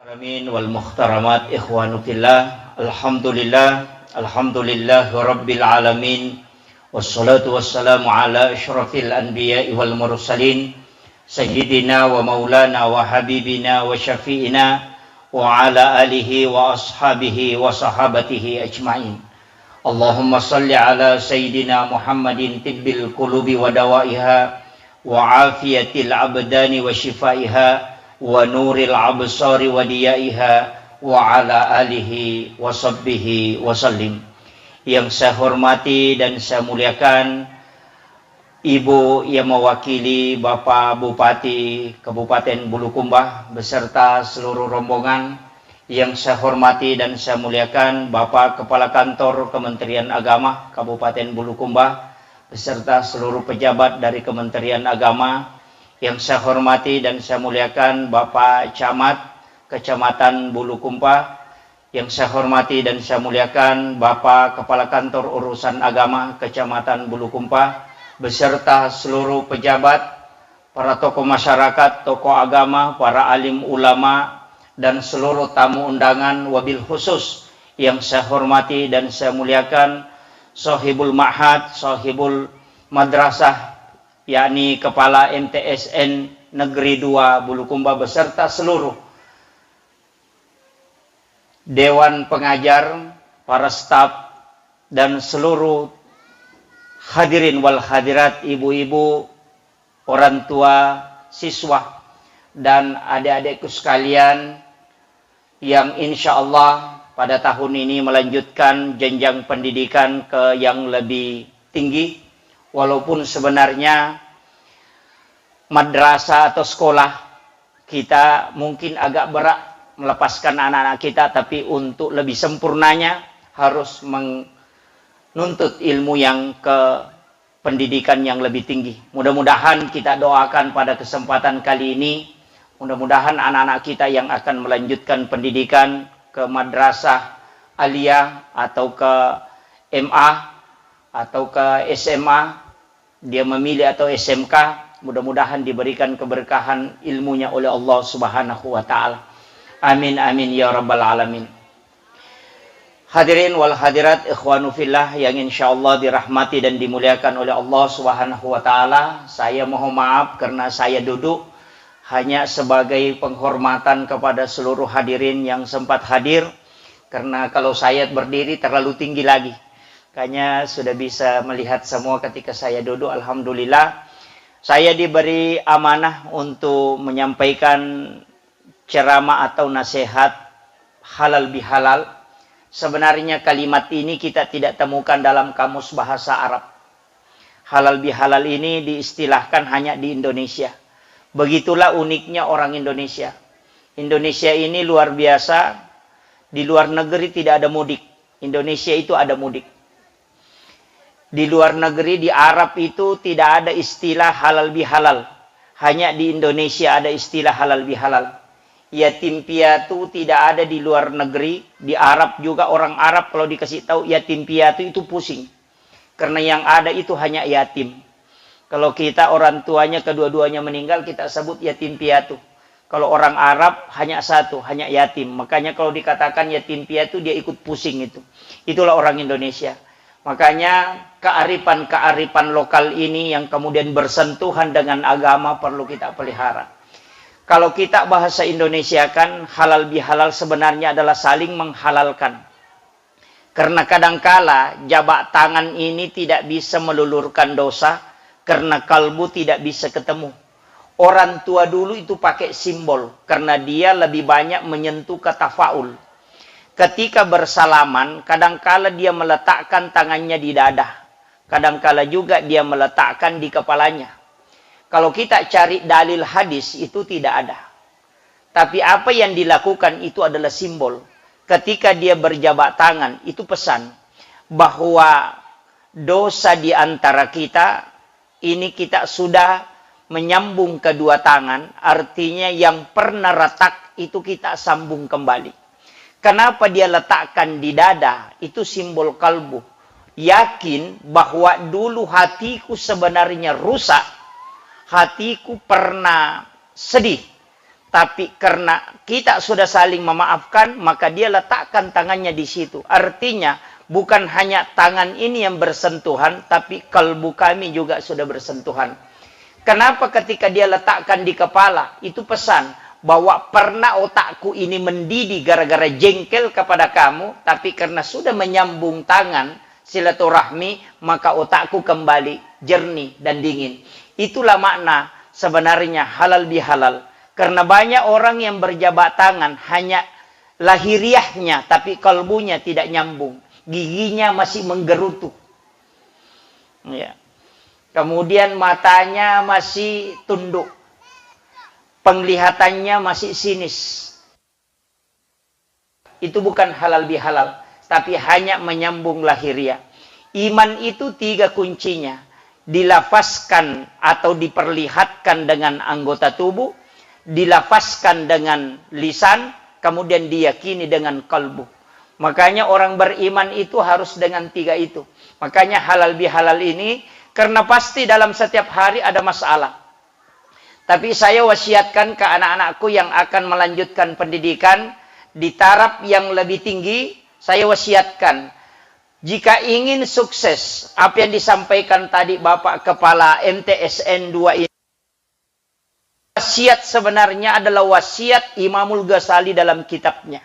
Alamin wal muhtaramat ikhwanu fillah. Alhamdulillah rabbil alamin. Wassalatu wassalamu ala asyrafil anbiya'i wal mursalin sayyidina wa maulana wa habibina wa syafi'ina wa ala alihi wa ashabihi wa sahabatihi ajma'in. Allahumma salli ala sayyidina Muhammadin tibbil qulubi wa dawaiha wa afiyatil abdani wa shifaiha wa nuril absari wa diyaiha wa ala alihi wa sahbihi wa sallim. Yang saya hormati dan saya muliakan Ibu yang mewakili Bapak Bupati Kabupaten Bulukumba beserta seluruh rombongan. Yang saya hormati dan saya muliakan Bapak Kepala Kantor Kementerian Agama Kabupaten Bulukumba beserta seluruh pejabat dari Kementerian Agama. Yang saya hormati dan saya muliakan Bapak Camat Kecamatan Bulukumba. Yang saya hormati dan saya muliakan Bapak Kepala Kantor Urusan Agama Kecamatan Bulukumba beserta seluruh pejabat, para tokoh masyarakat, tokoh agama, para alim ulama dan seluruh tamu undangan, wabil khusus yang saya hormati dan saya muliakan Sahibul Ma'had, Sahibul Madrasah, yakni Kepala MTSN Negeri 2 Bulukumba beserta seluruh Dewan Pengajar, para staf dan seluruh hadirin wal hadirat, ibu-ibu, orang tua, siswa dan adik-adikku sekalian yang insya Allah pada tahun ini melanjutkan jenjang pendidikan ke yang lebih tinggi, walaupun sebenarnya madrasah atau sekolah kita mungkin agak berat melepaskan anak-anak kita, tapi untuk lebih sempurnanya harus menuntut ilmu yang ke pendidikan yang lebih tinggi. Mudah-mudahan kita doakan pada kesempatan kali ini, mudah-mudahan anak-anak kita yang akan melanjutkan pendidikan ke madrasah aliyah atau ke MA atau ke SMA, dia memilih atau SMK, mudah-mudahan diberikan keberkahan ilmunya oleh Allah Subhanahu wa taala. Amin amin ya rabbal alamin. Hadirin wal hadirat ikhwanu fillah yang insyaallah dirahmati dan dimuliakan oleh Allah Subhanahu wa taala. Saya mohon maaf karena saya duduk hanya sebagai penghormatan kepada seluruh hadirin yang sempat hadir, karena kalau saya berdiri terlalu tinggi lagi. Kayaknya sudah bisa melihat semua ketika saya duduk. Alhamdulillah saya diberi amanah untuk menyampaikan ceramah atau nasihat halal bihalal. Sebenarnya kalimat ini kita tidak temukan dalam kamus bahasa Arab. Halal bihalal ini diistilahkan hanya di Indonesia. Begitulah uniknya orang Indonesia. Indonesia ini luar biasa. Di luar negeri tidak ada mudik. Indonesia itu ada mudik. Di luar negeri, di Arab itu tidak ada istilah halal bihalal. Hanya di Indonesia ada istilah halal bihalal. Yatim piatu tidak ada di luar negeri. Di Arab juga orang Arab kalau dikasih tahu yatim piatu itu pusing. Karena yang ada itu hanya yatim. Kalau kita orang tuanya kedua-duanya meninggal, kita sebut yatim piatu. Kalau orang Arab hanya satu, hanya yatim. Makanya kalau dikatakan yatim piatu dia ikut pusing itu. Itulah orang Indonesia. Makanya kearifan-kearifan lokal ini yang kemudian bersentuhan dengan agama perlu kita pelihara. Kalau kita bahasa Indonesia kan halal bihalal sebenarnya adalah saling menghalalkan. Karena kadangkala jabat tangan ini tidak bisa melulurkan dosa karena kalbu tidak bisa ketemu. Orang tua dulu itu pakai simbol karena dia lebih banyak menyentuh kata faul. Ketika bersalaman kadangkala dia meletakkan tangannya di dada. Kadangkala juga dia meletakkan di kepalanya. Kalau kita cari dalil hadis itu tidak ada. Tapi apa yang dilakukan itu adalah simbol. Ketika dia berjabat tangan itu pesan bahwa dosa di antara kita ini kita sudah menyambung kedua tangan. Artinya yang pernah retak itu kita sambung kembali. Kenapa dia letakkan di dada? Itu simbol kalbu. Yakin bahwa dulu hatiku sebenarnya rusak. Hatiku pernah sedih. Tapi karena kita sudah saling memaafkan, maka dia letakkan tangannya di situ. Artinya, bukan hanya tangan ini yang bersentuhan, tapi kalbu kami juga sudah bersentuhan. Kenapa ketika dia letakkan di kepala? Itu pesan bahwa pernah otakku ini mendidih gara-gara jengkel kepada kamu, tapi karena sudah menyambung tangan, silaturahmi, maka otakku kembali jernih dan dingin. Itulah makna sebenarnya halal bihalal. Karena banyak orang yang berjabat tangan hanya lahiriahnya, tapi kalbunya tidak nyambung. Giginya masih menggerutu. Ya. Kemudian matanya masih tunduk. Penglihatannya masih sinis. Itu bukan halal bihalal, tapi hanya menyambung lahiriah. Iman itu 3 kuncinya. Dilafazkan atau diperlihatkan dengan anggota tubuh, dilafazkan dengan lisan, kemudian diyakini dengan kalbu. Makanya orang beriman itu harus dengan 3 itu. Makanya halal bihalal ini, karena pasti dalam setiap hari ada masalah. Tapi saya wasiatkan ke anak-anakku yang akan melanjutkan pendidikan di taraf yang lebih tinggi, saya wasiatkan, jika ingin sukses, apa yang disampaikan tadi Bapak Kepala MTSN 2 ini, wasiat sebenarnya adalah wasiat Imamul Ghazali dalam kitabnya.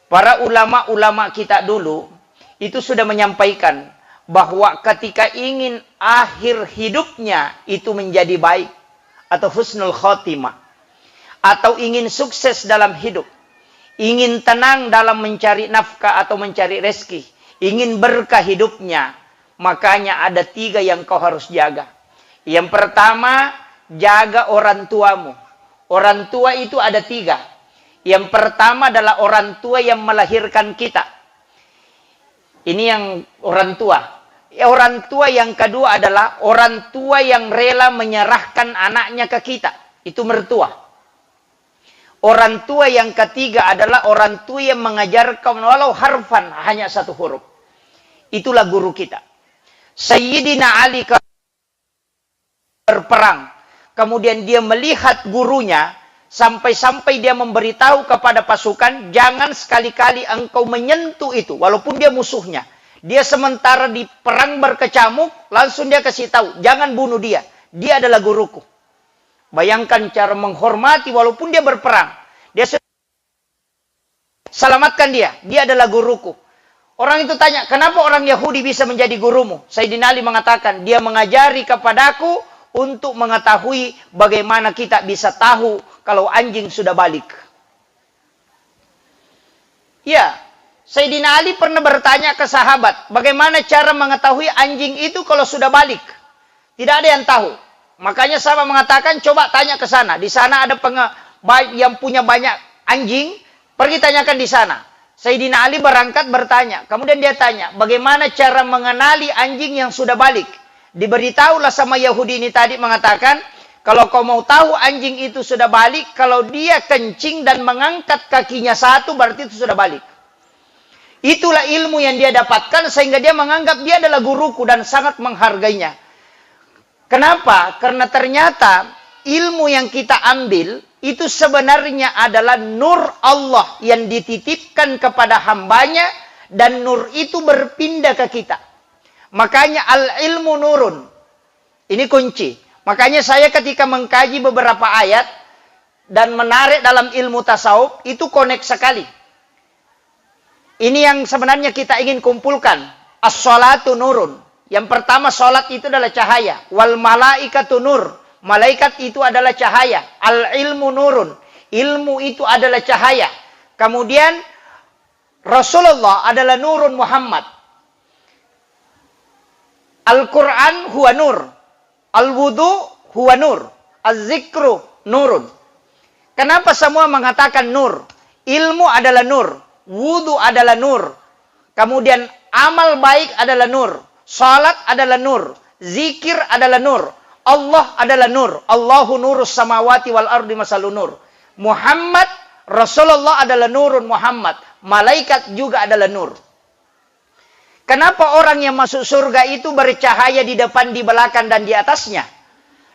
Para ulama-ulama kita dulu itu sudah menyampaikan bahwa ketika ingin akhir hidupnya itu menjadi baik atau husnul khotimah, atau ingin sukses dalam hidup, ingin tenang dalam mencari nafkah atau mencari rezeki, ingin berkah hidupnya, makanya ada 3 yang kau harus jaga. Yang pertama, jaga orang tuamu. Orang tua itu ada 3. Yang pertama adalah orang tua yang melahirkan kita. Ini yang orang tua. Orang tua yang kedua adalah orang tua yang rela menyerahkan anaknya ke kita. Itu mertua. Orang tua yang ketiga adalah orang tua yang mengajarkan walau harfan, hanya 1 huruf. Itulah guru kita. Sayyidina Ali berperang. Kemudian dia melihat gurunya, sampai-sampai dia memberitahu kepada pasukan, jangan sekali-kali engkau menyentuh itu, walaupun dia musuhnya. Dia sementara di perang berkecamuk, langsung dia kasih tahu, jangan bunuh dia. Dia adalah guruku. Bayangkan cara menghormati walaupun dia berperang. Dia selamatkan dia adalah guruku. Orang itu tanya, kenapa orang Yahudi bisa menjadi gurumu? Sayyidina Ali mengatakan, dia mengajari kepadaku untuk mengetahui bagaimana kita bisa tahu kalau anjing sudah balik. Ya, Sayyidina Ali pernah bertanya ke sahabat, bagaimana cara mengetahui anjing itu kalau sudah balik? Tidak ada yang tahu. Makanya sahabat mengatakan, coba tanya ke sana. Di sana ada yang punya banyak anjing, pergi tanyakan di sana. Sayyidina Ali berangkat bertanya. Kemudian dia tanya, bagaimana cara mengenali anjing yang sudah balik? Diberitahulah sama Yahudi ini tadi mengatakan, kalau kau mau tahu anjing itu sudah balik, kalau dia kencing dan mengangkat kakinya 1, berarti itu sudah balik. Itulah ilmu yang dia dapatkan sehingga dia menganggap dia adalah guruku dan sangat menghargainya. Kenapa? Karena ternyata ilmu yang kita ambil itu sebenarnya adalah nur Allah yang dititipkan kepada hambanya, dan nur itu berpindah ke kita. Makanya al-ilmu nurun. Ini kunci. Makanya saya ketika mengkaji beberapa ayat dan menarik dalam ilmu tasawuf, itu connect sekali. Ini yang sebenarnya kita ingin kumpulkan. As-sholatu nurun. Yang pertama, sholat itu adalah cahaya. Wal malaikatu nur. Malaikat itu adalah cahaya. Al-ilmu nurun. Ilmu itu adalah cahaya. Kemudian, Rasulullah adalah nurun Muhammad. Al-Quran huwa nur. Al-wudu huwa nur. Az-zikru nurun. Kenapa semua mengatakan nur? Ilmu adalah nur. Wudu adalah nur. Kemudian amal baik adalah nur. Salat adalah nur. Zikir adalah nur. Allah adalah nur. Allahu nurus samawati wal ardi masalun nur. Muhammad, Rasulullah adalah nurun Muhammad. Malaikat juga adalah nur. Kenapa orang yang masuk surga itu bercahaya di depan, di belakang, dan di atasnya?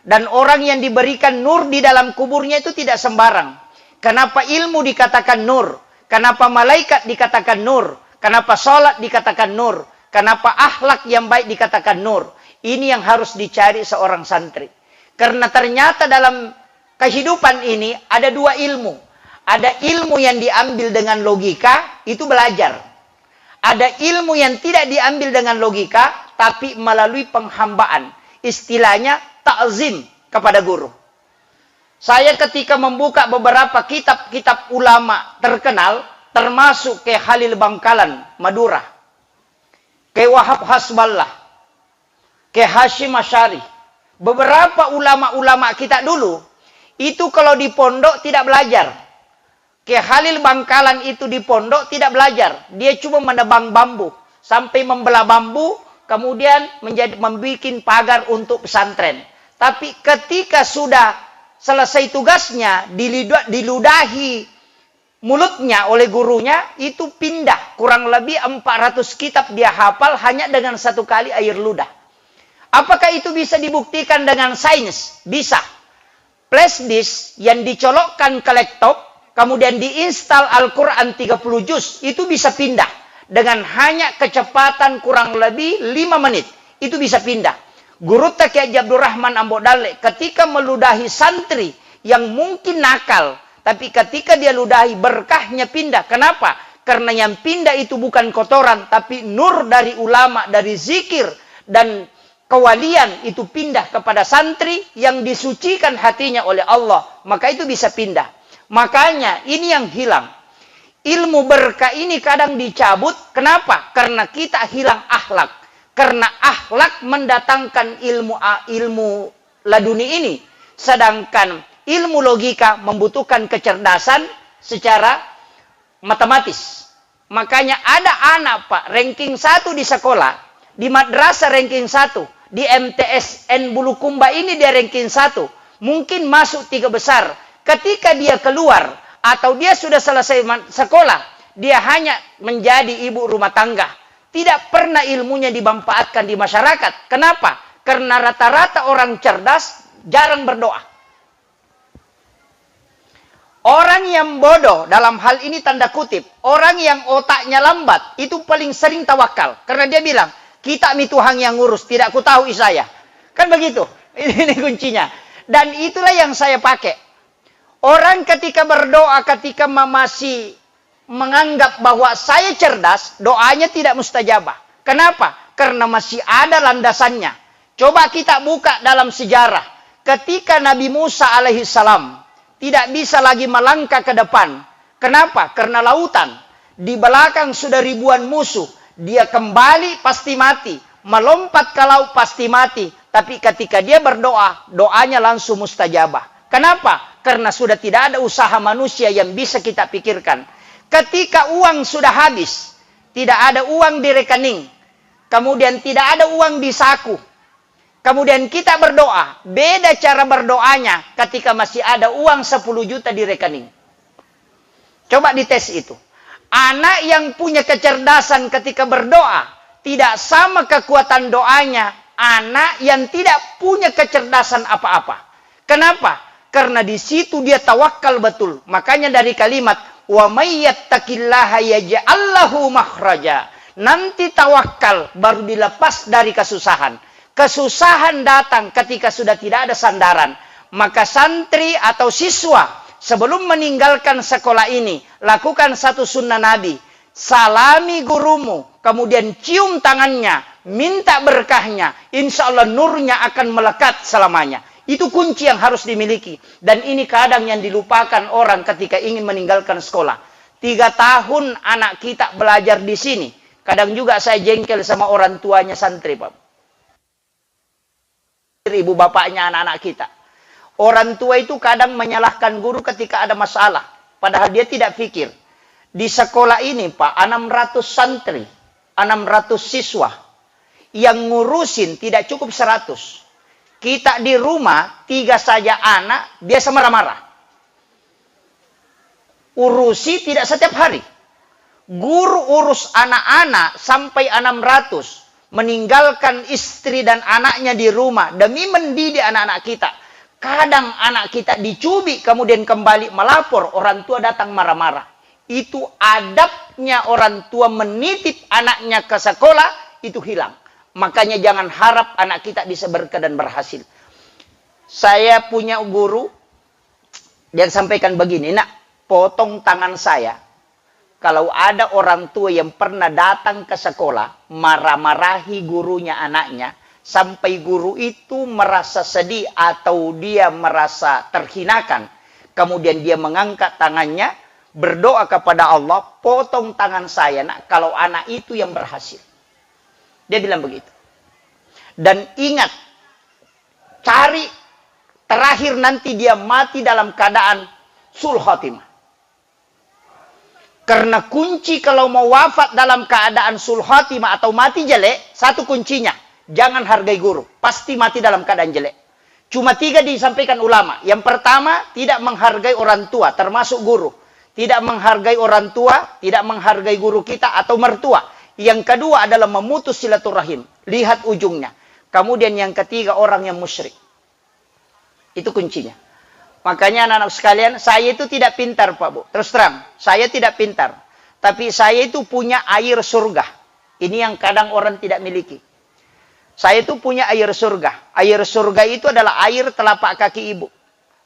Dan orang yang diberikan nur di dalam kuburnya itu tidak sembarang. Kenapa ilmu dikatakan nur? Kenapa malaikat dikatakan nur? Kenapa sholat dikatakan nur? Kenapa akhlak yang baik dikatakan nur? Ini yang harus dicari seorang santri. Karena ternyata dalam kehidupan ini ada dua ilmu. Ada ilmu yang diambil dengan logika, itu belajar. Ada ilmu yang tidak diambil dengan logika, tapi melalui penghambaan. Istilahnya ta'zim kepada guru. Saya ketika membuka beberapa kitab-kitab ulama terkenal, termasuk ke Khalil Bangkalan, Madura, ke Wahab Hasballah, ke Hashim Asy'ari, beberapa ulama-ulama kita dulu, itu kalau di pondok tidak belajar. Ke Khalil Bangkalan itu di pondok tidak belajar. Dia cuma menebang bambu. Sampai membelah bambu, kemudian membuat pagar untuk pesantren. Tapi ketika sudah selesai tugasnya, diludahi mulutnya oleh gurunya, itu pindah. Kurang lebih 400 kitab dia hafal hanya dengan satu kali air ludah. Apakah itu bisa dibuktikan dengan sains? Bisa. Flash disk yang dicolokkan ke laptop, kemudian diinstal Al-Quran 30 juz, itu bisa pindah. Dengan hanya kecepatan kurang lebih 5 menit. Itu bisa pindah. Guru Kiai Abdul Rahman Ambodale ketika meludahi santri yang mungkin nakal, tapi ketika dia ludahi berkahnya pindah. Kenapa? Karena yang pindah itu bukan kotoran, tapi nur dari ulama, dari zikir, dan kewalian itu pindah kepada santri yang disucikan hatinya oleh Allah. Maka itu bisa pindah. Makanya ini yang hilang. Ilmu berkah ini kadang dicabut. Kenapa? Karena kita hilang akhlak. Karena akhlak mendatangkan ilmu laduni ini. Sedangkan ilmu logika membutuhkan kecerdasan secara matematis. Makanya ada anak Pak, ranking 1 di sekolah. Di madrasah ranking 1. Di MTSN Bulukumba ini dia ranking 1. Mungkin masuk 3 besar. Ketika dia keluar atau dia sudah selesai sekolah, dia hanya menjadi ibu rumah tangga. Tidak pernah ilmunya dimanfaatkan di masyarakat. Kenapa? Karena rata-rata orang cerdas jarang berdoa. Orang yang bodoh dalam hal ini tanda kutip, orang yang otaknya lambat, itu paling sering tawakal. Karena dia bilang, kita mi Tuhan yang ngurus, tidak ku tahu saya. Kan begitu. Ini kuncinya. Dan itulah yang saya pakai. Orang ketika berdoa, ketika masih menganggap bahwa saya cerdas, doanya tidak mustajabah. Kenapa? Karena masih ada landasannya. Coba kita buka dalam sejarah. Ketika Nabi Musa alaihissalam tidak bisa lagi melangkah ke depan. Kenapa? Karena lautan. Di belakang sudah ribuan musuh. Dia kembali pasti mati. Melompat ke laut pasti mati. Tapi ketika dia berdoa, doanya langsung mustajabah. Kenapa? Karena sudah tidak ada usaha manusia yang bisa kita pikirkan. Ketika uang sudah habis, tidak ada uang di rekening, kemudian tidak ada uang di saku, kemudian kita berdoa, beda cara berdoanya ketika masih ada uang 10 juta di rekening. Coba dites itu. Anak yang punya kecerdasan ketika berdoa, tidak sama kekuatan doanya anak yang tidak punya kecerdasan apa-apa. Kenapa? Karena di situ dia tawakal betul. Makanya dari kalimat wa may yattaqillaha yaj'al lahu makhraja. Nanti tawakal baru dilepas dari kesusahan. Kesusahan datang ketika sudah tidak ada sandaran. Maka santri atau siswa sebelum meninggalkan sekolah ini, lakukan satu sunnah Nabi. Salami gurumu, kemudian cium tangannya, minta berkahnya. Insya Allah nurnya akan melekat selamanya. Itu kunci yang harus dimiliki. Dan ini kadang yang dilupakan orang ketika ingin meninggalkan sekolah. 3 tahun anak kita belajar di sini. Kadang juga saya jengkel sama orang tuanya santri, Pak. Ibu bapaknya anak-anak kita. Orang tua itu kadang menyalahkan guru ketika ada masalah. Padahal dia tidak pikir. Di sekolah ini, Pak, 600 santri, 600 siswa. Yang ngurusin tidak cukup 100. Kita di rumah, 3 saja anak, biasa marah-marah. Urusi tidak setiap hari. Guru urus anak-anak sampai 600. Meninggalkan istri dan anaknya di rumah demi mendidik anak-anak kita. Kadang anak kita dicubit, kemudian kembali melapor, orang tua datang marah-marah. Itu adabnya orang tua menitip anaknya ke sekolah, itu hilang. Makanya jangan harap anak kita bisa berkah dan berhasil. Saya punya guru, dia sampaikan begini, nak, potong tangan saya. Kalau ada orang tua yang pernah datang ke sekolah, marah-marahi gurunya anaknya, sampai guru itu merasa sedih atau dia merasa terhinakan. Kemudian dia mengangkat tangannya, berdoa kepada Allah, potong tangan saya, nak, kalau anak itu yang berhasil. Dia bilang begitu. Dan ingat, cari terakhir nanti dia mati dalam keadaan sul khotimah. Karena kunci kalau mau wafat dalam keadaan sul khotimah atau mati jelek, satu kuncinya, jangan hargai guru. Pasti mati dalam keadaan jelek. Cuma 3 disampaikan ulama. Yang pertama, tidak menghargai orang tua, termasuk guru. Tidak menghargai orang tua, tidak menghargai guru kita atau mertua. Yang kedua adalah memutus silaturahim. Lihat ujungnya. Kemudian yang ketiga, orang yang musyrik. Itu kuncinya. Makanya anak-anak sekalian, saya itu tidak pintar, Pak Bu. Terus terang, saya tidak pintar. Tapi saya itu punya air surga. Ini yang kadang orang tidak miliki. Saya itu punya air surga. Air surga itu adalah air telapak kaki ibu.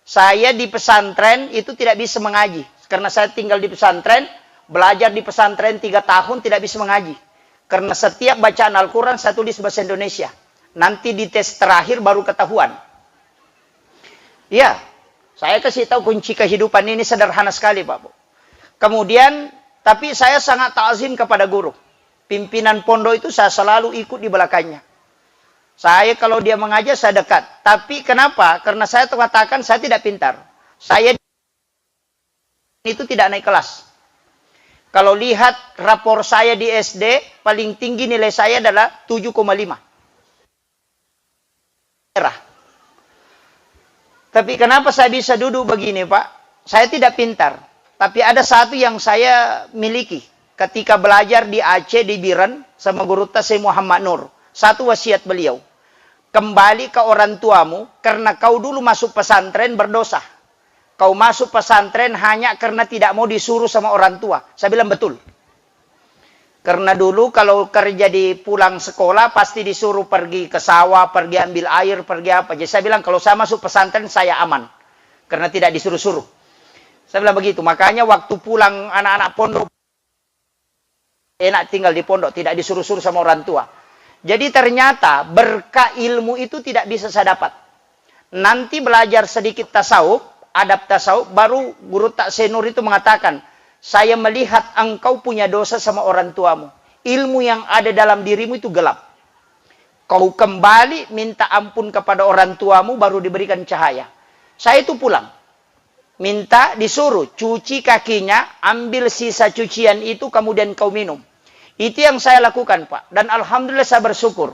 Saya di pesantren itu tidak bisa mengaji. Karena saya tinggal di pesantren, belajar di pesantren 3 tahun tidak bisa mengaji. Karena setiap bacaan Al-Quran saya tulis bahasa Indonesia. Nanti di tes terakhir baru ketahuan. Ya, saya kasih tahu kunci kehidupan ini sederhana sekali, Pak Bu. Kemudian, tapi saya sangat ta'zim kepada guru. Pimpinan pondok itu saya selalu ikut di belakangnya. Saya kalau dia mengajar, saya dekat. Tapi kenapa? Karena saya mengatakan saya tidak pintar. Saya itu tidak naik kelas. Kalau lihat rapor saya di SD, paling tinggi nilai saya adalah 7,5. Tapi kenapa saya bisa duduk begini, Pak? Saya tidak pintar. Tapi ada satu yang saya miliki. Ketika belajar di Aceh, di Biren, sama guru Tasai Muhammad Nur. Satu wasiat beliau. Kembali ke orang tuamu, karena kau dulu masuk pesantren berdosa. Kau masuk pesantren hanya karena tidak mau disuruh sama orang tua. Saya bilang betul. Karena dulu kalau kerja di pulang sekolah, pasti disuruh pergi ke sawah, pergi ambil air, pergi apa. Jadi saya bilang kalau saya masuk pesantren, saya aman. Karena tidak disuruh-suruh. Saya bilang begitu. Makanya waktu pulang anak-anak pondok, enak tinggal di pondok, tidak disuruh-suruh sama orang tua. Jadi ternyata berkah ilmu itu tidak bisa saya dapat. Nanti belajar sedikit tasawuf, adab tasawuf, baru guru Taksir Nur itu mengatakan, saya melihat engkau punya dosa sama orang tuamu. Ilmu yang ada dalam dirimu itu gelap. Kau kembali minta ampun kepada orang tuamu baru diberikan cahaya. Saya itu pulang. Minta disuruh cuci kakinya, ambil sisa cucian itu kemudian kau minum. Itu yang saya lakukan, Pak. Dan alhamdulillah saya bersyukur.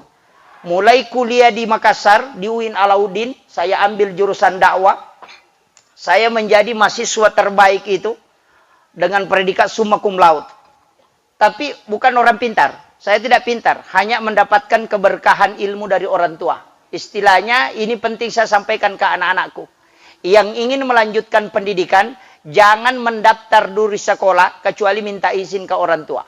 Mulai kuliah di Makassar, di UIN Alauddin, saya ambil jurusan dakwah. Saya menjadi mahasiswa terbaik itu dengan predikat summa cum laude. Tapi bukan orang pintar. Saya tidak pintar, hanya mendapatkan keberkahan ilmu dari orang tua. Istilahnya, ini penting saya sampaikan ke anak-anakku. Yang ingin melanjutkan pendidikan, jangan mendaftar dulu di sekolah, kecuali minta izin ke orang tua.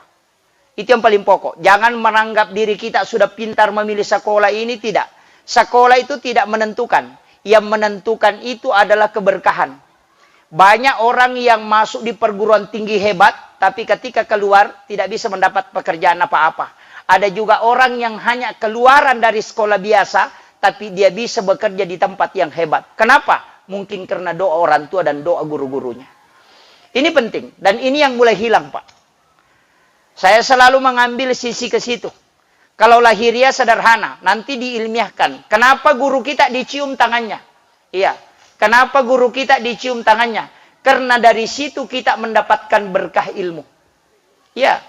Itu yang paling pokok. Jangan menganggap diri kita sudah pintar memilih sekolah ini, tidak. Sekolah itu tidak menentukan. Yang menentukan itu adalah keberkahan. Banyak orang yang masuk di perguruan tinggi hebat, tapi ketika keluar tidak bisa mendapat pekerjaan apa-apa. Ada juga orang yang hanya keluaran dari sekolah biasa, tapi dia bisa bekerja di tempat yang hebat. Kenapa? Mungkin karena doa orang tua dan doa guru-gurunya. Ini penting. Dan ini yang mulai hilang, Pak. Saya selalu mengambil sisi ke situ. Kalau lahiriah sederhana, nanti diilmiahkan. Kenapa guru kita dicium tangannya? Iya. Kenapa guru kita dicium tangannya? Karena dari situ kita mendapatkan berkah ilmu. Ya.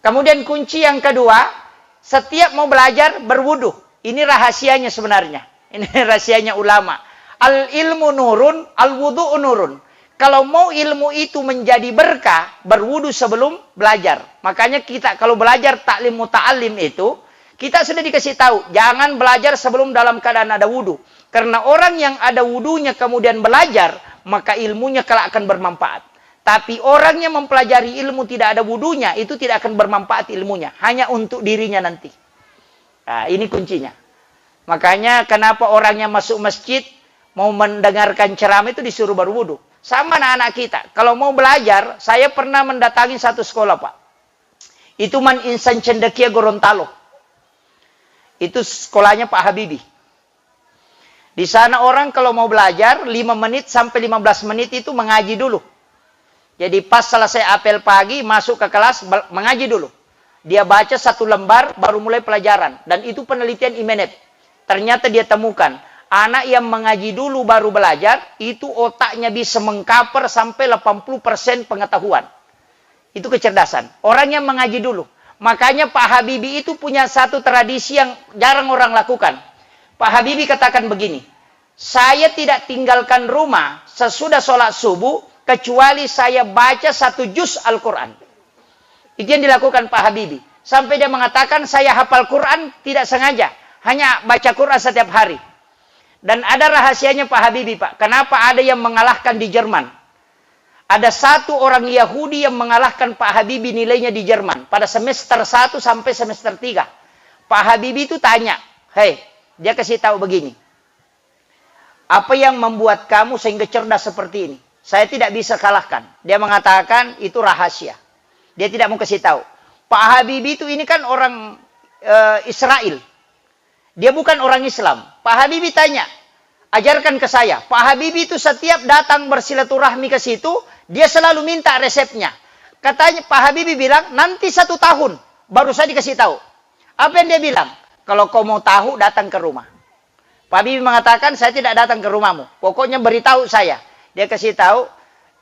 Kemudian kunci yang kedua, setiap mau belajar berwudu. Ini rahasianya sebenarnya. Ini rahasianya ulama. Al ilmu nurun, al wudu nurun. Kalau mau ilmu itu menjadi berkah, berwudu sebelum belajar. Makanya kita kalau belajar taklim muta'alim itu, kita sudah dikasih tahu, jangan belajar sebelum dalam keadaan ada wudu. Karena orang yang ada wudunya kemudian belajar, maka ilmunya kelak akan bermanfaat. Tapi orang yang mempelajari ilmu tidak ada wudunya, itu tidak akan bermanfaat ilmunya. Hanya untuk dirinya nanti. Nah, ini kuncinya. Makanya kenapa orang yang masuk masjid, mau mendengarkan ceramah itu disuruh baru wudu. Sama anak-anak kita. Kalau mau belajar, saya pernah mendatangi satu sekolah, Pak. Itu Man Insan Cendekia Gorontalo. Itu sekolahnya Pak Habibie. Di sana orang kalau mau belajar 5 menit sampai 15 menit itu mengaji dulu. Jadi pas selesai apel pagi masuk ke kelas mengaji dulu. Dia baca 1 lembar baru mulai pelajaran. Dan itu penelitian IMENET. Ternyata dia temukan anak yang mengaji dulu baru belajar itu otaknya bisa mengcover sampai 80% pengetahuan. Itu kecerdasan. Orang yang mengaji dulu. Makanya Pak Habibie itu punya satu tradisi yang jarang orang lakukan. Pak Habibie katakan begini, saya tidak tinggalkan rumah sesudah sholat subuh, kecuali saya baca 1 juz Al-Quran. Itu yang dilakukan Pak Habibie. Sampai dia mengatakan, saya hafal Quran tidak sengaja. Hanya baca Quran setiap hari. Dan ada rahasianya Pak Habibie, Pak. Kenapa ada yang mengalahkan di Jerman? Ada satu orang Yahudi yang mengalahkan Pak Habibie nilainya di Jerman. Pada semester 1 sampai semester 3. Pak Habibie itu tanya, hei, dia kasih tahu begini. Apa yang membuat kamu sehingga cerdas seperti ini? Saya tidak bisa kalahkan. Dia mengatakan itu rahasia. Dia tidak mau kasih tahu. Pak Habibie itu ini kan orang Israel. Dia bukan orang Islam. Pak Habibie tanya, ajarkan ke saya. Pak Habibie itu setiap datang bersilaturahmi ke situ, dia selalu minta resepnya. Katanya Pak Habibie bilang, nanti 1 tahun baru saya dikasih tahu. Apa yang dia bilang? Kalau kau mau tahu, datang ke rumah. Pak Habibie mengatakan, saya tidak datang ke rumahmu. Pokoknya beritahu saya. Dia kasih tahu,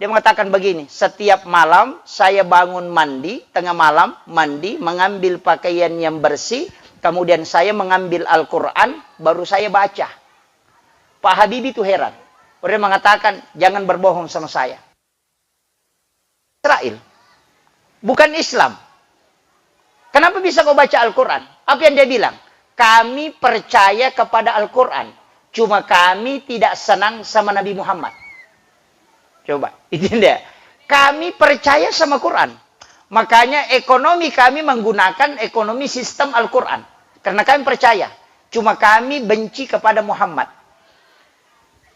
dia mengatakan begini, setiap malam saya bangun mandi, tengah malam mandi, mengambil pakaian yang bersih, kemudian saya mengambil Al-Quran, baru saya baca. Pak Habibie itu heran. Dia mengatakan, jangan berbohong sama saya. Israel, bukan Islam. Kenapa bisa kau baca Al-Quran? Apa yang dia bilang? Kami percaya kepada Al-Quran. Cuma kami tidak senang sama Nabi Muhammad. Coba, itu dia. Kami percaya sama Quran. Makanya ekonomi kami menggunakan ekonomi sistem Al-Quran. Karena kami percaya. Cuma kami benci kepada Muhammad.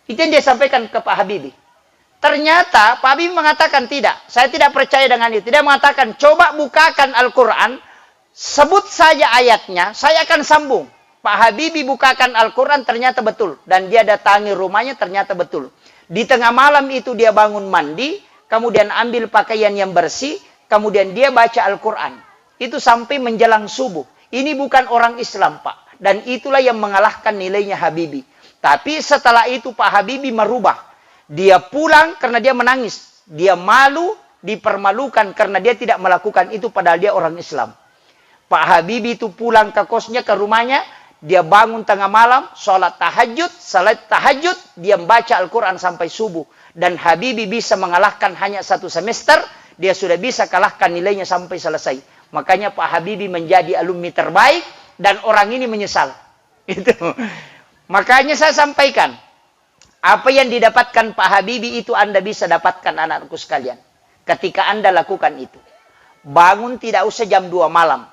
Itu yang dia sampaikan ke Pak Habibie. Ternyata Pak Habibie mengatakan tidak. Saya tidak percaya dengan itu. Dia mengatakan, coba bukakan Al-Quran. Sebut saja ayatnya, saya akan sambung. Pak Habibie bukakan Al-Quran, ternyata betul. Dan dia datangi rumahnya, ternyata betul. Di tengah malam itu dia bangun mandi, kemudian ambil pakaian yang bersih, kemudian dia baca Al-Quran. Itu sampai menjelang subuh. Ini bukan orang Islam, Pak. Dan itulah yang mengalahkan nilainya Habibie. Tapi setelah itu Pak Habibie merubah. Dia pulang karena dia menangis. Dia malu, dipermalukan karena dia tidak melakukan itu padahal dia orang Islam. Pak Habibie itu pulang ke kosnya, ke rumahnya, dia bangun tengah malam, salat tahajud, dia membaca Al-Quran sampai subuh. Dan Habibie bisa mengalahkan hanya 1 semester, dia sudah bisa kalahkan nilainya sampai selesai. Makanya Pak Habibie menjadi alumni terbaik, dan orang ini menyesal. Itu. Makanya saya sampaikan, apa yang didapatkan Pak Habibie itu Anda bisa dapatkan anak-anakku sekalian. Ketika Anda lakukan itu. Bangun tidak usah jam 2 malam.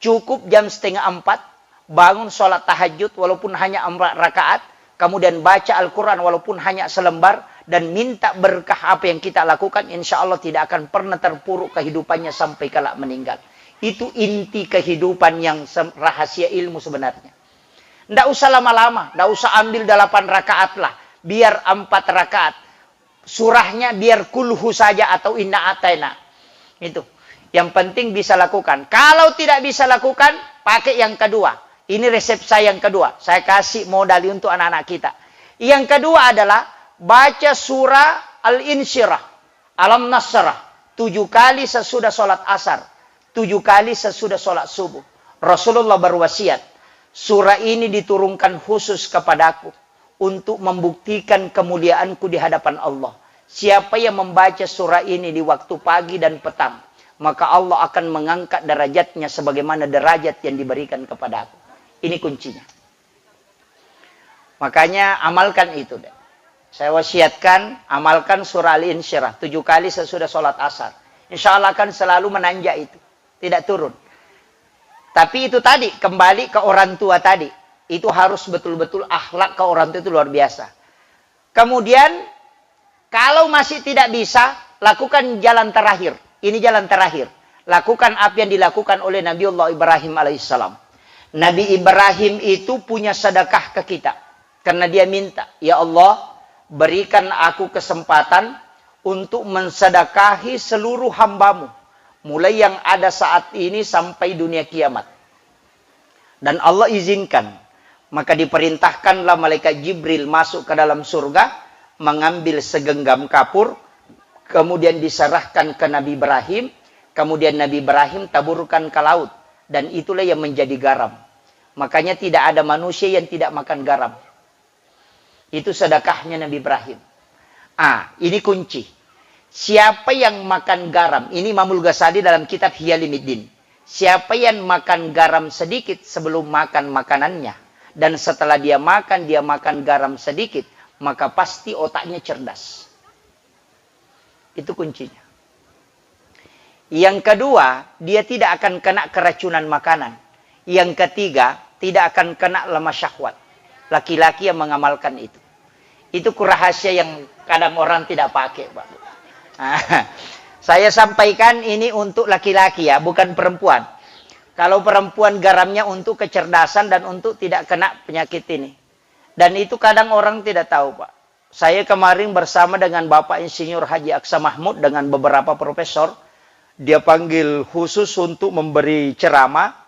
Cukup jam 3:30, bangun sholat tahajud walaupun hanya 4 rakaat, kemudian baca Al-Quran walaupun hanya selembar, dan minta berkah apa yang kita lakukan, insya Allah tidak akan pernah terpuruk kehidupannya sampai kelak meninggal. Itu inti kehidupan yang rahasia ilmu sebenarnya. Tidak usah lama-lama, tidak usah ambil 8 rakaat lah, biar 4 rakaat. Surahnya biar kulhu saja atau inna atayna. Itu. Yang penting bisa lakukan. Kalau tidak bisa lakukan, pakai yang kedua. Ini resep saya yang kedua. Saya kasih modal untuk anak-anak kita. Yang kedua adalah baca surah Al-Insyirah, Alam Nasrah, 7 kali sesudah sholat asar, 7 kali sesudah sholat subuh. Rasulullah berwasiat, surah ini diturunkan khusus kepadaku untuk membuktikan kemuliaanku di hadapan Allah. Siapa yang membaca surah ini di waktu pagi dan petang, maka Allah akan mengangkat derajatnya sebagaimana derajat yang diberikan kepada aku. Ini kuncinya. Makanya amalkan itu. Saya wasiatkan, amalkan surah Al-Insyirah. 7 kali sesudah sholat asar. Insya Allah akan selalu menanjak itu. Tidak turun. Tapi itu tadi, kembali ke orang tua tadi. Itu harus betul-betul akhlak ke orang tua itu luar biasa. Kemudian, kalau masih tidak bisa, lakukan jalan terakhir. Ini jalan terakhir. Lakukan apa yang dilakukan oleh Nabiullah Ibrahim alaihissalam. Nabi Ibrahim itu punya sedekah ke kita. Karena dia minta, ya Allah, berikan aku kesempatan untuk mensedekahi seluruh hambamu. Mulai yang ada saat ini sampai dunia kiamat. Dan Allah izinkan. Maka diperintahkanlah malaikat Jibril masuk ke dalam surga. Mengambil segenggam kapur. Kemudian diserahkan ke Nabi Ibrahim. Kemudian Nabi Ibrahim taburkan ke laut. Dan itulah yang menjadi garam. Makanya tidak ada manusia yang tidak makan garam. Itu sedekahnya Nabi Ibrahim. Ini kunci. Siapa yang makan garam, ini Imamul Ghazali dalam kitab Ihya Ulumuddin. Siapa yang makan garam sedikit sebelum makan makanannya, dan setelah dia makan garam sedikit, maka pasti otaknya cerdas. Itu kuncinya. Yang kedua, dia tidak akan kena keracunan makanan. Yang ketiga, tidak akan kena lemah syahwat. Laki-laki yang mengamalkan itu. Itu rahasia yang kadang orang tidak pakai, Pak. Saya sampaikan ini untuk laki-laki ya, bukan perempuan. Kalau perempuan garamnya untuk kecerdasan dan untuk tidak kena penyakit ini. Dan itu kadang orang tidak tahu, Pak. Saya kemarin bersama dengan Bapak Insinyur Haji Aksa Mahmud dengan beberapa profesor. Dia panggil khusus untuk memberi ceramah.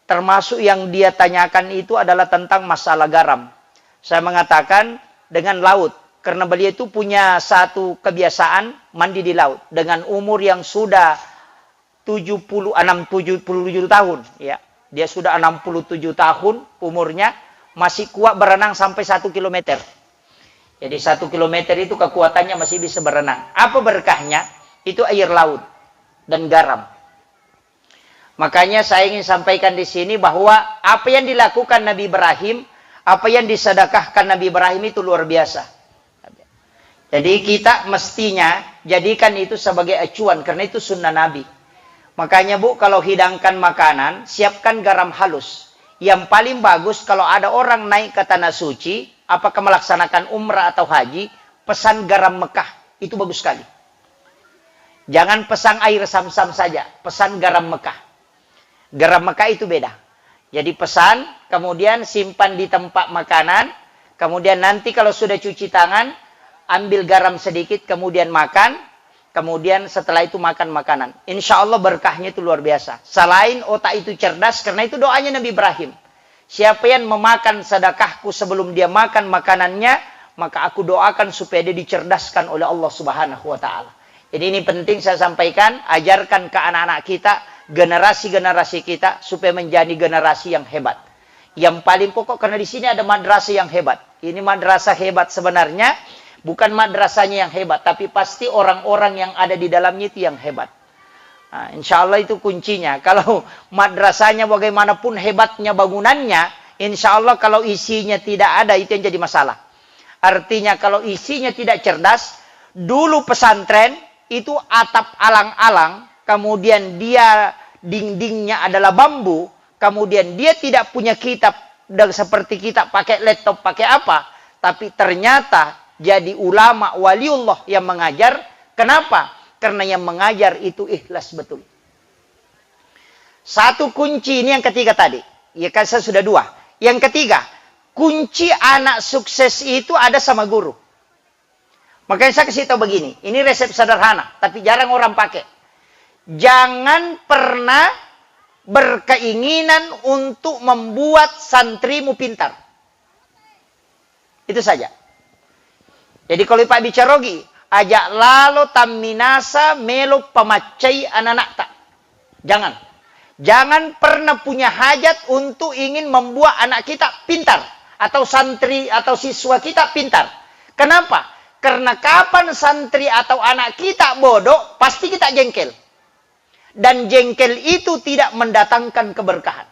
Termasuk yang dia tanyakan itu adalah tentang masalah garam. Saya mengatakan dengan laut. Karena beliau itu punya satu kebiasaan mandi di laut. Dengan umur yang sudah 77 tahun. Ya. Dia sudah 67 tahun umurnya. Masih kuat berenang sampai 1 kilometer. Jadi 1 kilometer itu kekuatannya masih bisa berenang. Apa berkahnya? Itu air laut dan garam. Makanya saya ingin sampaikan di sini bahwa apa yang dilakukan Nabi Ibrahim, apa yang disedekahkan Nabi Ibrahim itu luar biasa. Jadi kita mestinya jadikan itu sebagai acuan. Karena itu sunnah Nabi. Makanya Bu, kalau hidangkan makanan, siapkan garam halus. Yang paling bagus kalau ada orang naik ke tanah suci, apakah melaksanakan umrah atau haji, pesan garam Mekah. Itu bagus sekali. Jangan pesan air Sam-Sam saja. Pesan garam Mekah. Garam Mekah itu beda. Jadi pesan, kemudian simpan di tempat makanan. Kemudian nanti kalau sudah cuci tangan, ambil garam sedikit, kemudian makan. Kemudian setelah itu makan makanan. Insya Allah berkahnya itu luar biasa. Selain otak itu cerdas, karena itu doanya Nabi Ibrahim. Siapa yang memakan sedekahku sebelum dia makan makanannya, maka aku doakan supaya dia dicerdaskan oleh Allah Subhanahu wa Ta'ala. Jadi ini penting saya sampaikan, ajarkan ke anak-anak kita, generasi-generasi kita, supaya menjadi generasi yang hebat. Yang paling pokok, karena di sini ada madrasah yang hebat. Ini madrasah hebat sebenarnya. Bukan madrasahnya yang hebat, tapi pasti orang-orang yang ada di dalamnya itu yang hebat. Nah, insya Allah itu kuncinya. Kalau madrasahnya bagaimanapun hebatnya bangunannya, insya Allah kalau isinya tidak ada, itu yang jadi masalah. Artinya kalau isinya tidak cerdas, dulu pesantren itu atap alang-alang, kemudian dia dindingnya adalah bambu, kemudian dia tidak punya kitab, seperti kita pakai laptop, pakai apa, tapi ternyata jadi ulama waliullah yang mengajar. Kenapa? Karena yang mengajar itu ikhlas betul. Satu kunci, ini yang ketiga tadi. Ya kan saya sudah 2. Yang ketiga, kunci anak sukses itu ada sama guru. Makanya saya kasih tahu begini. Ini resep sederhana, tapi jarang orang pakai. Jangan pernah berkeinginan untuk membuat santrimu pintar. Itu saja. Jadi kalau Pak bicarogi, ajak lalu taminasa melo pamacai anak-anak tak. Jangan. Jangan pernah punya hajat untuk ingin membuat anak kita pintar. Atau santri atau siswa kita pintar. Kenapa? Karena kapan santri atau anak kita bodoh, pasti kita jengkel. Dan jengkel itu tidak mendatangkan keberkahan.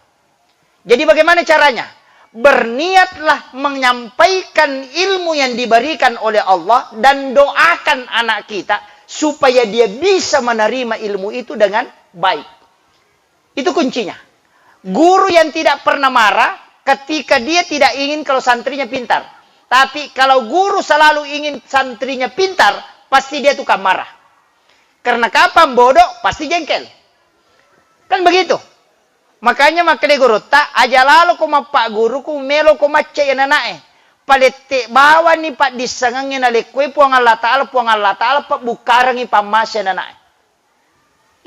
Jadi bagaimana caranya? berniatlah menyampaikan ilmu yang diberikan oleh Allah dan doakan anak kita supaya dia bisa menerima ilmu itu dengan baik. Itu kuncinya. Guru yang tidak pernah marah ketika dia tidak ingin kalau santrinya pintar. Tapi kalau guru selalu ingin santrinya pintar, pasti dia tukang marah. Karena kapan bodoh, pasti jengkel. Kan begitu. Makanya guru tak aja lalu ko pak guru ko melo ko macca ya nanae. Palette bawa ni pak disangangin ale kue puang Allah Ta'ala pak bukarangi pamasya nanae.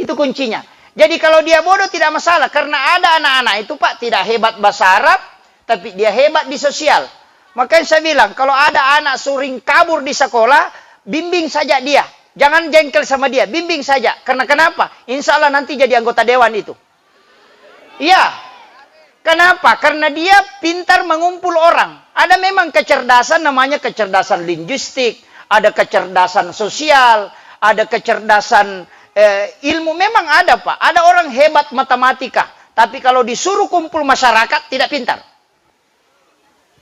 Itu kuncinya. Jadi kalau dia bodoh tidak masalah. Karena ada anak-anak itu pak tidak hebat bahasa Arab, tapi dia hebat di sosial. Makanya saya bilang, kalau ada anak sering kabur di sekolah, bimbing saja dia. Jangan jengkel sama dia, bimbing saja. Karena kenapa? Insya Allah nanti jadi anggota dewan itu. Iya. Kenapa? Karena dia pintar mengumpul orang. Ada memang kecerdasan, namanya kecerdasan linguistik. Ada kecerdasan sosial. Ada kecerdasan ilmu. Memang ada Pak. Ada orang hebat matematika. Tapi kalau disuruh kumpul masyarakat, tidak pintar.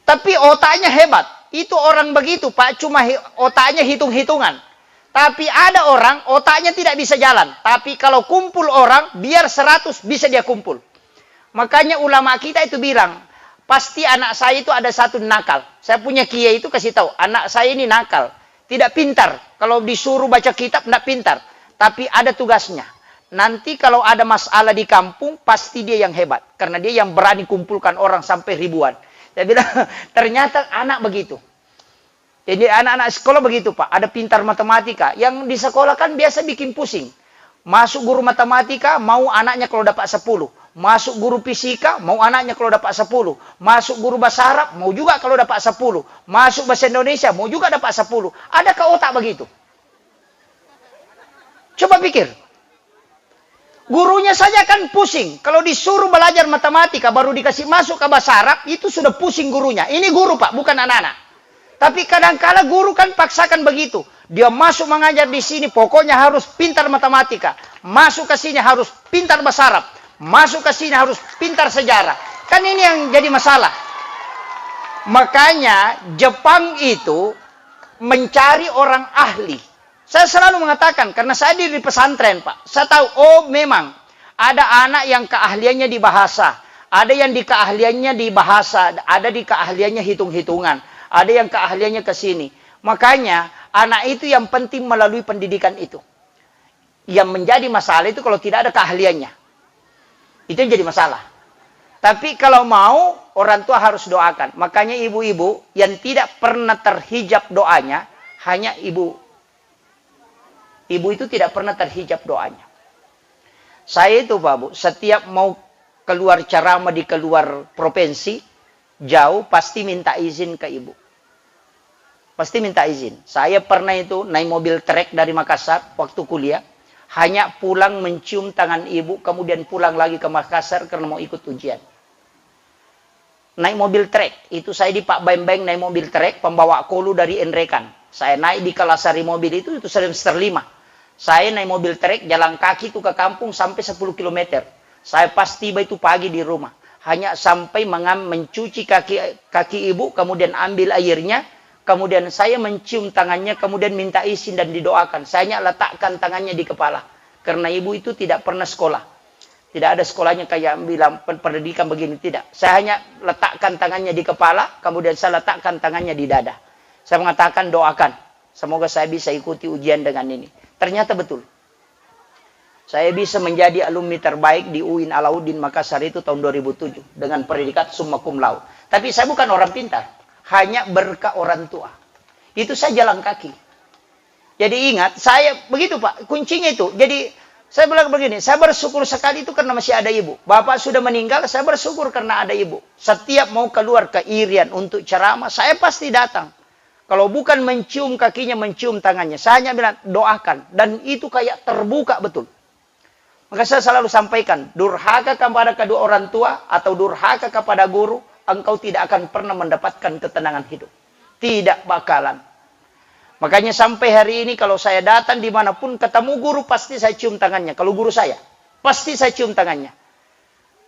Tapi otaknya hebat. Itu orang begitu Pak. Cuma otaknya hitung-hitungan. Tapi ada orang otaknya tidak bisa jalan. Tapi kalau kumpul orang, biar 100 bisa dia kumpul. Makanya ulama kita itu bilang, pasti anak saya itu ada satu nakal. Saya punya kiai itu kasih tahu, anak saya ini nakal. Tidak pintar. Kalau disuruh baca kitab, tidak pintar. Tapi ada tugasnya. Nanti kalau ada masalah di kampung, pasti dia yang hebat. Karena dia yang berani kumpulkan orang sampai ribuan. Saya bilang, ternyata anak begitu. Jadi anak-anak sekolah begitu Pak. Ada pintar matematika. Yang di sekolah kan biasa bikin pusing. Masuk guru matematika, mau anaknya kalau dapat 10. Masuk guru fisika, mau anaknya kalau dapat 10. Masuk guru bahasa Arab, mau juga kalau dapat 10. Masuk bahasa Indonesia, mau juga dapat 10. Adakah otak begitu? Coba pikir. Gurunya saja kan pusing. Kalau disuruh belajar matematika, baru dikasih masuk ke bahasa Arab, itu sudah pusing gurunya. Ini guru Pak, bukan anak-anak. Tapi kadang-kala guru kan paksakan begitu. Dia masuk mengajar di sini, pokoknya harus pintar matematika. Masuk ke sini harus pintar bahasa Arab. Masuk ke sini harus pintar sejarah. Kan ini yang jadi masalah. Makanya Jepang itu mencari orang ahli. Saya selalu mengatakan, karena saya di pesantren Pak. Saya tahu, oh memang ada anak yang keahliannya di bahasa. Ada yang di keahliannya di bahasa. Ada di keahliannya hitung-hitungan. Ada yang keahliannya ke sini. Makanya anak itu yang penting melalui pendidikan itu. Yang menjadi masalah itu kalau tidak ada keahliannya. Itu yang jadi masalah. Tapi kalau mau, orang tua harus doakan. Makanya ibu-ibu yang tidak pernah terhijab doanya, hanya ibu. Ibu itu tidak pernah terhijab doanya. Saya itu Pak Bu, setiap mau keluar ceramah di keluar provinsi, jauh pasti minta izin ke ibu. Pasti minta izin. Saya pernah itu naik mobil trek dari Makassar waktu kuliah. Hanya pulang mencium tangan ibu, kemudian pulang lagi ke Makassar karena mau ikut ujian. Naik mobil trek, itu saya di Pak Bembeng naik mobil trek, pembawa kolu dari Enrekan. Saya naik di Kalasari mobil itu semester 5. Saya naik mobil trek, jalan kaki itu ke kampung sampai 10 km. Saya pas tiba itu pagi di rumah. Hanya sampai mencuci kaki ibu, kemudian ambil airnya, kemudian saya mencium tangannya, kemudian minta izin dan didoakan. Saya hanya letakkan tangannya di kepala. Karena ibu itu tidak pernah sekolah. Tidak ada sekolahnya kayak bilang pendidikan begini. Tidak. Saya hanya letakkan tangannya di kepala, kemudian saya letakkan tangannya di dada. Saya mengatakan doakan. Semoga saya bisa ikuti ujian dengan ini. Ternyata betul. Saya bisa menjadi alumni terbaik di UIN Alauddin Makassar itu tahun 2007. Dengan predikat summa cum laude. Tapi saya bukan orang pintar. Hanya berkah orang tua. Itu saya jalan kaki. Jadi ingat, saya begitu Pak, kuncinya itu. Jadi saya bilang begini, saya bersyukur sekali itu karena masih ada ibu. Bapak sudah meninggal, saya bersyukur karena ada ibu. Setiap mau keluar ke Irian untuk ceramah, saya pasti datang. Kalau bukan mencium kakinya, mencium tangannya. Saya hanya bilang, doakan. Dan itu kayak terbuka betul. Maka saya selalu sampaikan, durhaka kepada kedua orang tua atau durhaka kepada guru, engkau tidak akan pernah mendapatkan ketenangan hidup. Tidak bakalan. Makanya sampai hari ini kalau saya datang dimanapun ketemu guru pasti saya cium tangannya. Kalau guru saya, pasti saya cium tangannya.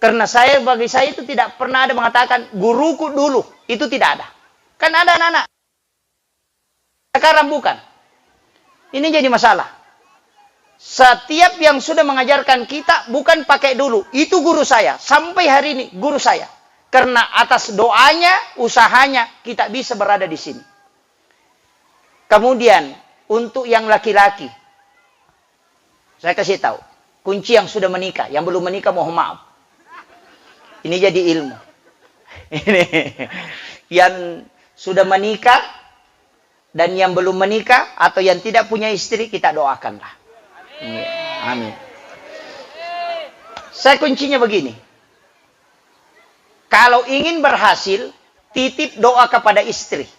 Karena bagi saya itu tidak pernah ada mengatakan guruku dulu. Itu tidak ada. Kan ada anak-anak. Sekarang bukan. Ini jadi masalah. Setiap yang sudah mengajarkan kita bukan pakai dulu. Itu guru saya. Sampai hari ini guru saya. Karena atas doanya, usahanya, kita bisa berada di sini. Kemudian, untuk yang laki-laki. Saya kasih tahu. Kunci yang sudah menikah. Yang belum menikah mohon maaf. Ini jadi ilmu. Ini yang sudah menikah dan yang belum menikah atau yang tidak punya istri kita doakanlah. Amin. Saya kuncinya begini. Kalau ingin berhasil, titip doa kepada istri.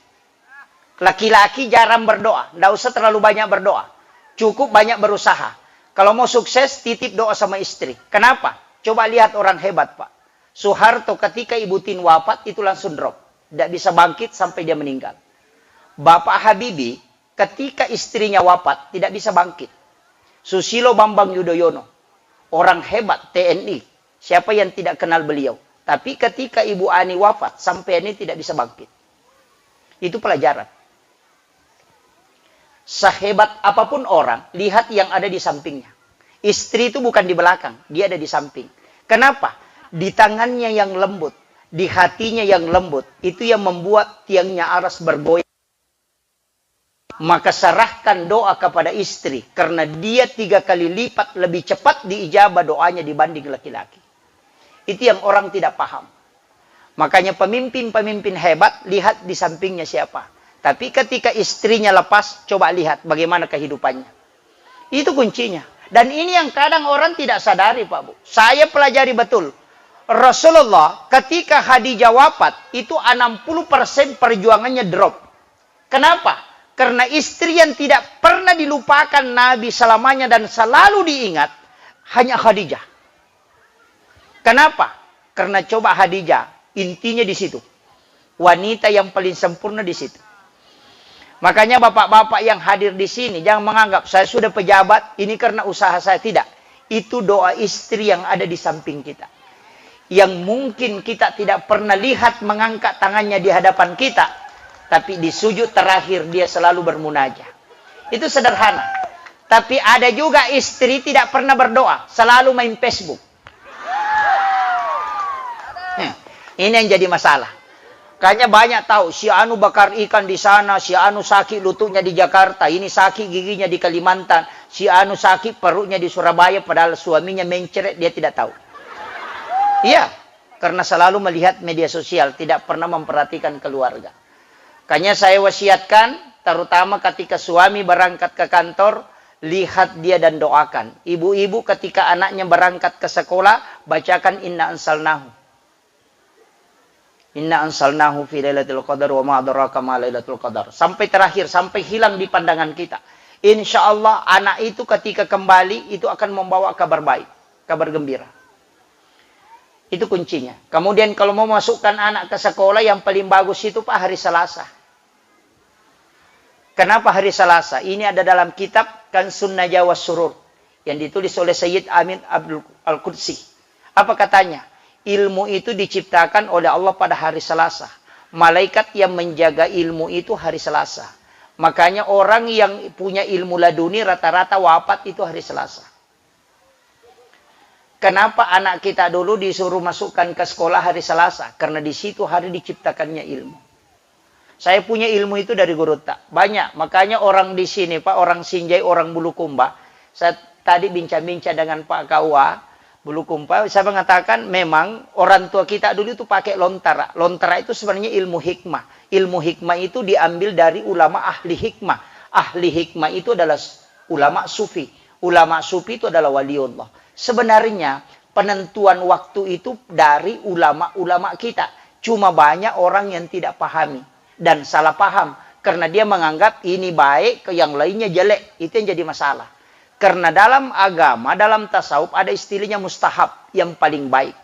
Laki-laki jarang berdoa, tidak usah terlalu banyak berdoa. Cukup banyak berusaha. Kalau mau sukses, titip doa sama istri. Kenapa? Coba lihat orang hebat, Pak. Soeharto ketika Ibu Tin wafat itu langsung drop. Tidak bisa bangkit sampai dia meninggal. Bapak Habibie ketika istrinya wafat tidak bisa bangkit. Susilo Bambang Yudhoyono. Orang hebat TNI. Siapa yang tidak kenal beliau. Tapi ketika Ibu Ani wafat sampai ini tidak bisa bangkit. Itu pelajaran. Sehebat apapun orang, lihat yang ada di sampingnya. Istri itu bukan di belakang, dia ada di samping. Kenapa? Di tangannya yang lembut, di hatinya yang lembut, itu yang membuat tiangnya aras bergoyang. Maka serahkan doa kepada istri, karena dia 3 kali lipat lebih cepat diijabah doanya dibanding laki-laki. Itu yang orang tidak paham. Makanya pemimpin-pemimpin hebat, lihat di sampingnya siapa. Tapi ketika istrinya lepas, coba lihat bagaimana kehidupannya. Itu kuncinya. Dan ini yang kadang orang tidak sadari, Pak Bu. Saya pelajari betul. Rasulullah ketika Khadijah wafat, itu 60% perjuangannya drop. Kenapa? Karena istri yang tidak pernah dilupakan Nabi selamanya dan selalu diingat, hanya Khadijah. Kenapa? Karena coba Khadijah, intinya di situ. Wanita yang paling sempurna di situ. Makanya bapak-bapak yang hadir di sini, jangan menganggap saya sudah pejabat, ini karena usaha saya. Tidak. Itu doa istri yang ada di samping kita. Yang mungkin kita tidak pernah lihat mengangkat tangannya di hadapan kita. Tapi di sujud terakhir dia selalu bermunajat. Itu sederhana. Tapi ada juga istri tidak pernah berdoa. Selalu main Facebook. Ini yang jadi masalah. Kayaknya banyak tahu, si anu bakar ikan di sana, si anu sakit lututnya di Jakarta, ini sakit giginya di Kalimantan, si anu sakit perutnya di Surabaya, padahal suaminya mencret, dia tidak tahu. Iya, karena selalu melihat media sosial, tidak pernah memperhatikan keluarga. Kayaknya saya wasiatkan, terutama ketika suami berangkat ke kantor, lihat dia dan doakan. Ibu-ibu ketika anaknya berangkat ke sekolah, bacakan inna ansalnahu. Inna ansalnahu fi lailatul qadar wa ma adraka ma lailatul qadar. Sampai terakhir, sampai hilang di pandangan kita. Insya Allah anak itu ketika kembali, itu akan membawa kabar baik. Kabar gembira. Itu kuncinya. Kemudian kalau mau masukkan anak ke sekolah, yang paling bagus itu Pak hari Selasa. Kenapa hari Selasa? Ini ada dalam kitab Kanzun Najwa was Surur. Yang ditulis oleh Sayyid Amin Abdul Al-Qudsi. Apa katanya? Ilmu itu diciptakan oleh Allah pada hari Selasa. Malaikat yang menjaga ilmu itu hari Selasa. Makanya orang yang punya ilmu laduni rata-rata wafat itu hari Selasa. Kenapa anak kita dulu disuruh masukkan ke sekolah hari Selasa? Karena di situ hari diciptakannya ilmu. Saya punya ilmu itu dari guru tak. Banyak. Makanya orang di sini, Pak, orang Sinjai, orang Bulukumba. Saya tadi bincang-bincang dengan Pak KUA. Bulukumba, saya mengatakan memang orang tua kita dulu itu pakai lontara. Lontara itu sebenarnya ilmu hikmah. Ilmu hikmah itu diambil dari ulama ahli hikmah. Ahli hikmah itu adalah ulama sufi. Ulama sufi itu adalah waliullah. Sebenarnya penentuan waktu itu dari ulama-ulama kita. Cuma banyak orang yang tidak pahami. Dan salah paham. Karena dia menganggap ini baik, yang lainnya jelek. Itu yang jadi masalah. Karena dalam agama, dalam tasawuf ada istilahnya mustahab yang paling baik.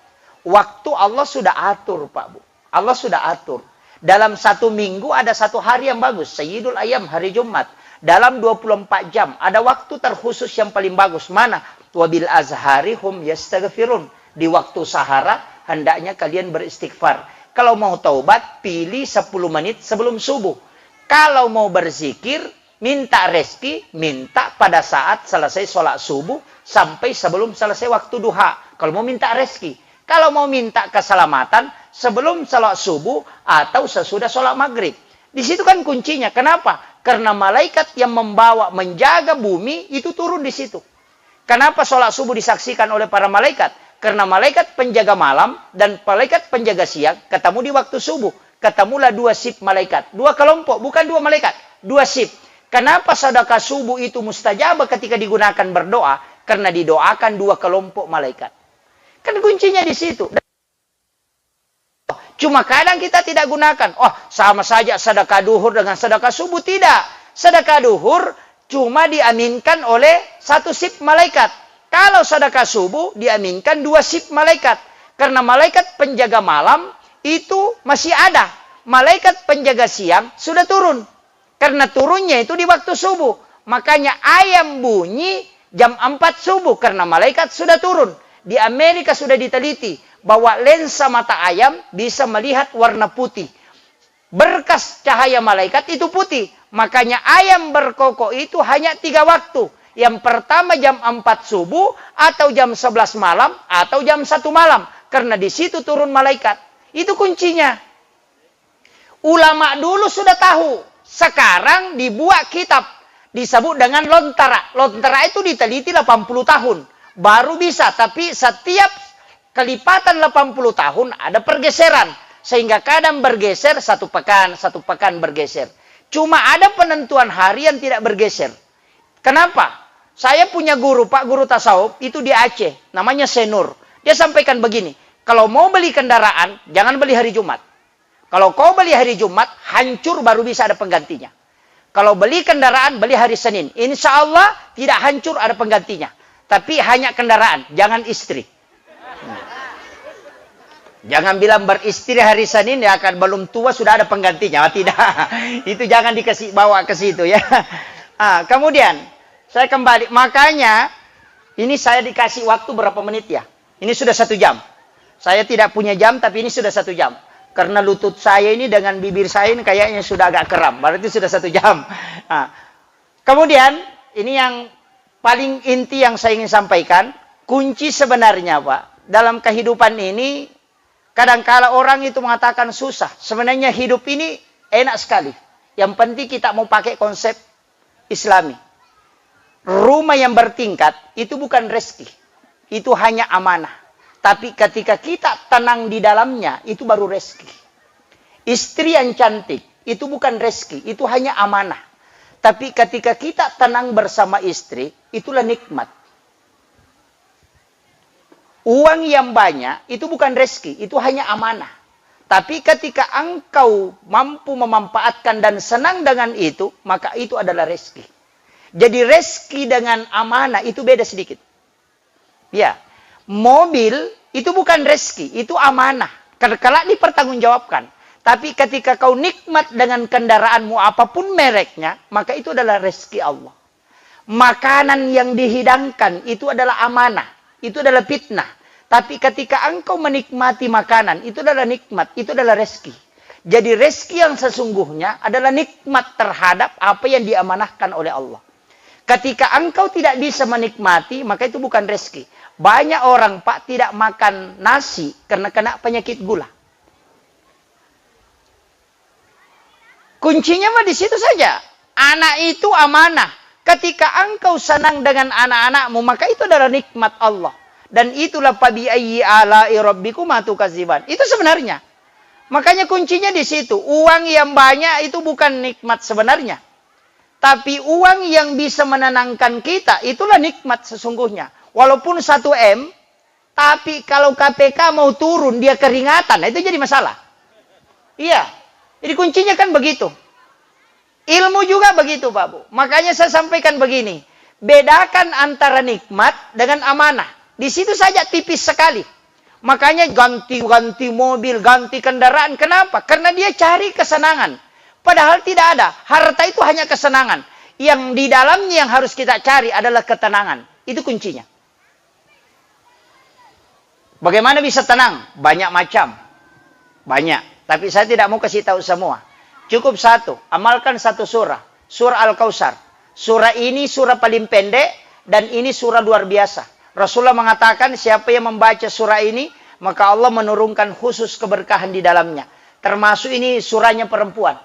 Waktu Allah sudah atur, Pak Bu. Allah sudah atur. Dalam 1 minggu ada 1 hari yang bagus. Sayyidul Ayam, hari Jumat. Dalam 24 jam ada waktu terkhusus yang paling bagus. Mana? Wabil azhari hum yastaghfirun. Di waktu sahara, hendaknya kalian beristighfar. Kalau mau taubat, pilih 10 menit sebelum subuh. Kalau mau berzikir, minta rezeki, minta pada saat selesai sholat subuh, sampai sebelum selesai waktu duha. Kalau mau minta rezeki. Kalau mau minta keselamatan, sebelum sholat subuh atau sesudah sholat maghrib. Di situ kan kuncinya. Kenapa? Karena malaikat yang membawa, menjaga bumi, itu turun di situ. Kenapa sholat subuh disaksikan oleh para malaikat? Karena malaikat penjaga malam dan malaikat penjaga siang ketemu di waktu subuh. Ketemulah 2 shift malaikat. 2 kelompok, bukan 2 malaikat. 2 shift. Kenapa sedekah subuh itu mustajabah ketika digunakan berdoa? Karena didoakan 2 kelompok malaikat. Kan kuncinya di situ. Cuma kadang kita tidak gunakan. Oh, sama saja sedekah duhur dengan sedekah subuh. Tidak. Sedekah duhur cuma diaminkan oleh 1 shift malaikat. Kalau sedekah subuh diaminkan 2 shift malaikat. Karena malaikat penjaga malam itu masih ada. Malaikat penjaga siang sudah turun. Karena turunnya itu di waktu subuh. Makanya ayam bunyi jam 4 subuh. Karena malaikat sudah turun. Di Amerika sudah diteliti bahwa lensa mata ayam bisa melihat warna putih. Berkas cahaya malaikat itu putih. Makanya ayam berkokok itu hanya 3 waktu. Yang pertama jam 4 subuh, atau jam 11 malam, atau jam 1 malam. Karena di situ turun malaikat. Itu kuncinya. Ulama dulu sudah tahu. Sekarang dibuat kitab. Disebut dengan lontara. Lontara itu diteliti 80 tahun. Baru bisa. Tapi setiap kelipatan 80 tahun ada pergeseran. Sehingga kadang bergeser 1 pekan bergeser. Cuma ada penentuan hari yang tidak bergeser. Kenapa? Saya punya guru, Pak Guru Tasawuf, itu di Aceh. Namanya Senur. Dia sampaikan begini. Kalau mau beli kendaraan, jangan beli hari Jumat. Kalau kau beli hari Jumat, hancur baru bisa ada penggantinya. Kalau beli kendaraan, beli hari Senin. Insya Allah tidak hancur ada penggantinya. Tapi hanya kendaraan, jangan istri. Jangan bilang beristri hari Senin, ya akan belum tua sudah ada penggantinya. Oh, tidak. Itu jangan dikasih bawa ke situ ya. Kemudian, saya kembali. Makanya, ini saya dikasih waktu berapa menit ya? Ini sudah 1 jam. Saya tidak punya jam, tapi ini sudah 1 jam. Karena lutut saya ini dengan bibir saya ini kayaknya sudah agak kram. Berarti sudah 1 jam. Kemudian, ini yang paling inti yang saya ingin sampaikan. Kunci sebenarnya, Pak. Dalam kehidupan ini, kadangkala orang itu mengatakan susah. Sebenarnya hidup ini enak sekali. Yang penting kita mau pakai konsep Islami. Rumah yang bertingkat itu bukan rezeki. Itu hanya amanah. Tapi ketika kita tenang di dalamnya, itu baru rezeki. Istri yang cantik, itu bukan rezeki. Itu hanya amanah. Tapi ketika kita tenang bersama istri, itulah nikmat. Uang yang banyak, itu bukan rezeki. Itu hanya amanah. Tapi ketika engkau mampu memanfaatkan dan senang dengan itu, maka itu adalah rezeki. Jadi rezeki dengan amanah itu beda sedikit. Ya, mobil itu bukan rezeki, itu amanah. Kelak dipertanggungjawabkan. Tapi ketika kau nikmat dengan kendaraanmu apapun mereknya, maka itu adalah rezeki Allah. Makanan yang dihidangkan itu adalah amanah, itu adalah fitnah. Tapi ketika engkau menikmati makanan, itu adalah nikmat, itu adalah rezeki. Jadi rezeki yang sesungguhnya adalah nikmat terhadap apa yang diamanahkan oleh Allah. Ketika engkau tidak bisa menikmati, maka itu bukan rezeki. Banyak orang, Pak, tidak makan nasi karena kena penyakit gula. Kuncinya mah di situ saja. Anak itu amanah. Ketika engkau senang dengan anak-anakmu, maka itu adalah nikmat Allah. Dan itulah fabi'ayyi ala'i rabbikuma tukadziban. Itu sebenarnya. Makanya kuncinya di situ. Uang yang banyak itu bukan nikmat sebenarnya. Tapi uang yang bisa menenangkan kita, itulah nikmat sesungguhnya. Walaupun 1 M, tapi kalau KPK mau turun, dia keringatan, itu jadi masalah. Iya. Jadi kuncinya kan begitu. Ilmu juga begitu, Pak Bu. Makanya saya sampaikan begini. Bedakan antara nikmat dengan amanah. Di situ saja tipis sekali. Makanya ganti mobil, ganti kendaraan. Kenapa? Karena dia cari kesenangan. Padahal tidak ada. Harta itu hanya kesenangan. Yang di dalamnya yang harus kita cari adalah ketenangan. Itu kuncinya. Bagaimana bisa tenang? Banyak macam. Banyak. Tapi saya tidak mau kasih tahu semua. Cukup satu. Amalkan satu surah. Surah Al-Kautsar. Surah ini surah paling pendek. Dan ini surah luar biasa. Rasulullah mengatakan siapa yang membaca surah ini, maka Allah menurunkan khusus keberkahan di dalamnya. Termasuk ini surahnya perempuan.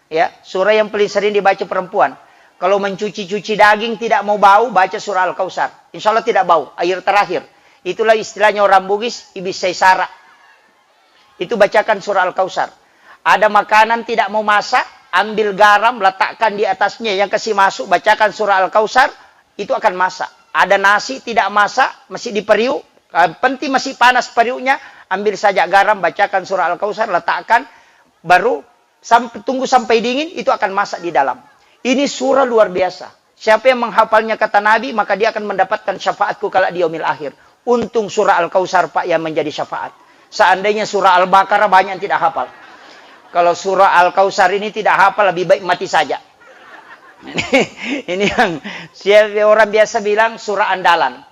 Ya, surah yang paling sering dibaca perempuan. Kalau mencuci-cuci daging tidak mau bau, baca surah Al-Kautsar. Insya Allah tidak bau. Air terakhir. Itulah istilahnya orang Bugis, ibis saisara. Itu bacakan surah Al-Kautsar. Ada makanan tidak mau masak, ambil garam, letakkan di atasnya. Yang kasih masuk, bacakan surah Al-Kautsar, itu akan masak. Ada nasi tidak masak, masih diperiuk. Penting masih panas periuknya, ambil saja garam, bacakan surah Al-Kautsar, letakkan, baru tunggu sampai dingin, itu akan masak di dalam. Ini surah luar biasa. Siapa yang menghafalnya kata Nabi, maka dia akan mendapatkan syafaatku kala di yaumil akhir. Untung surah Al-Kautsar Pak yang menjadi syafaat. Seandainya surah Al-Baqarah banyak yang tidak hafal. Kalau surah Al-Kautsar ini tidak hafal, lebih baik mati saja. Ini yang orang biasa bilang surah andalan.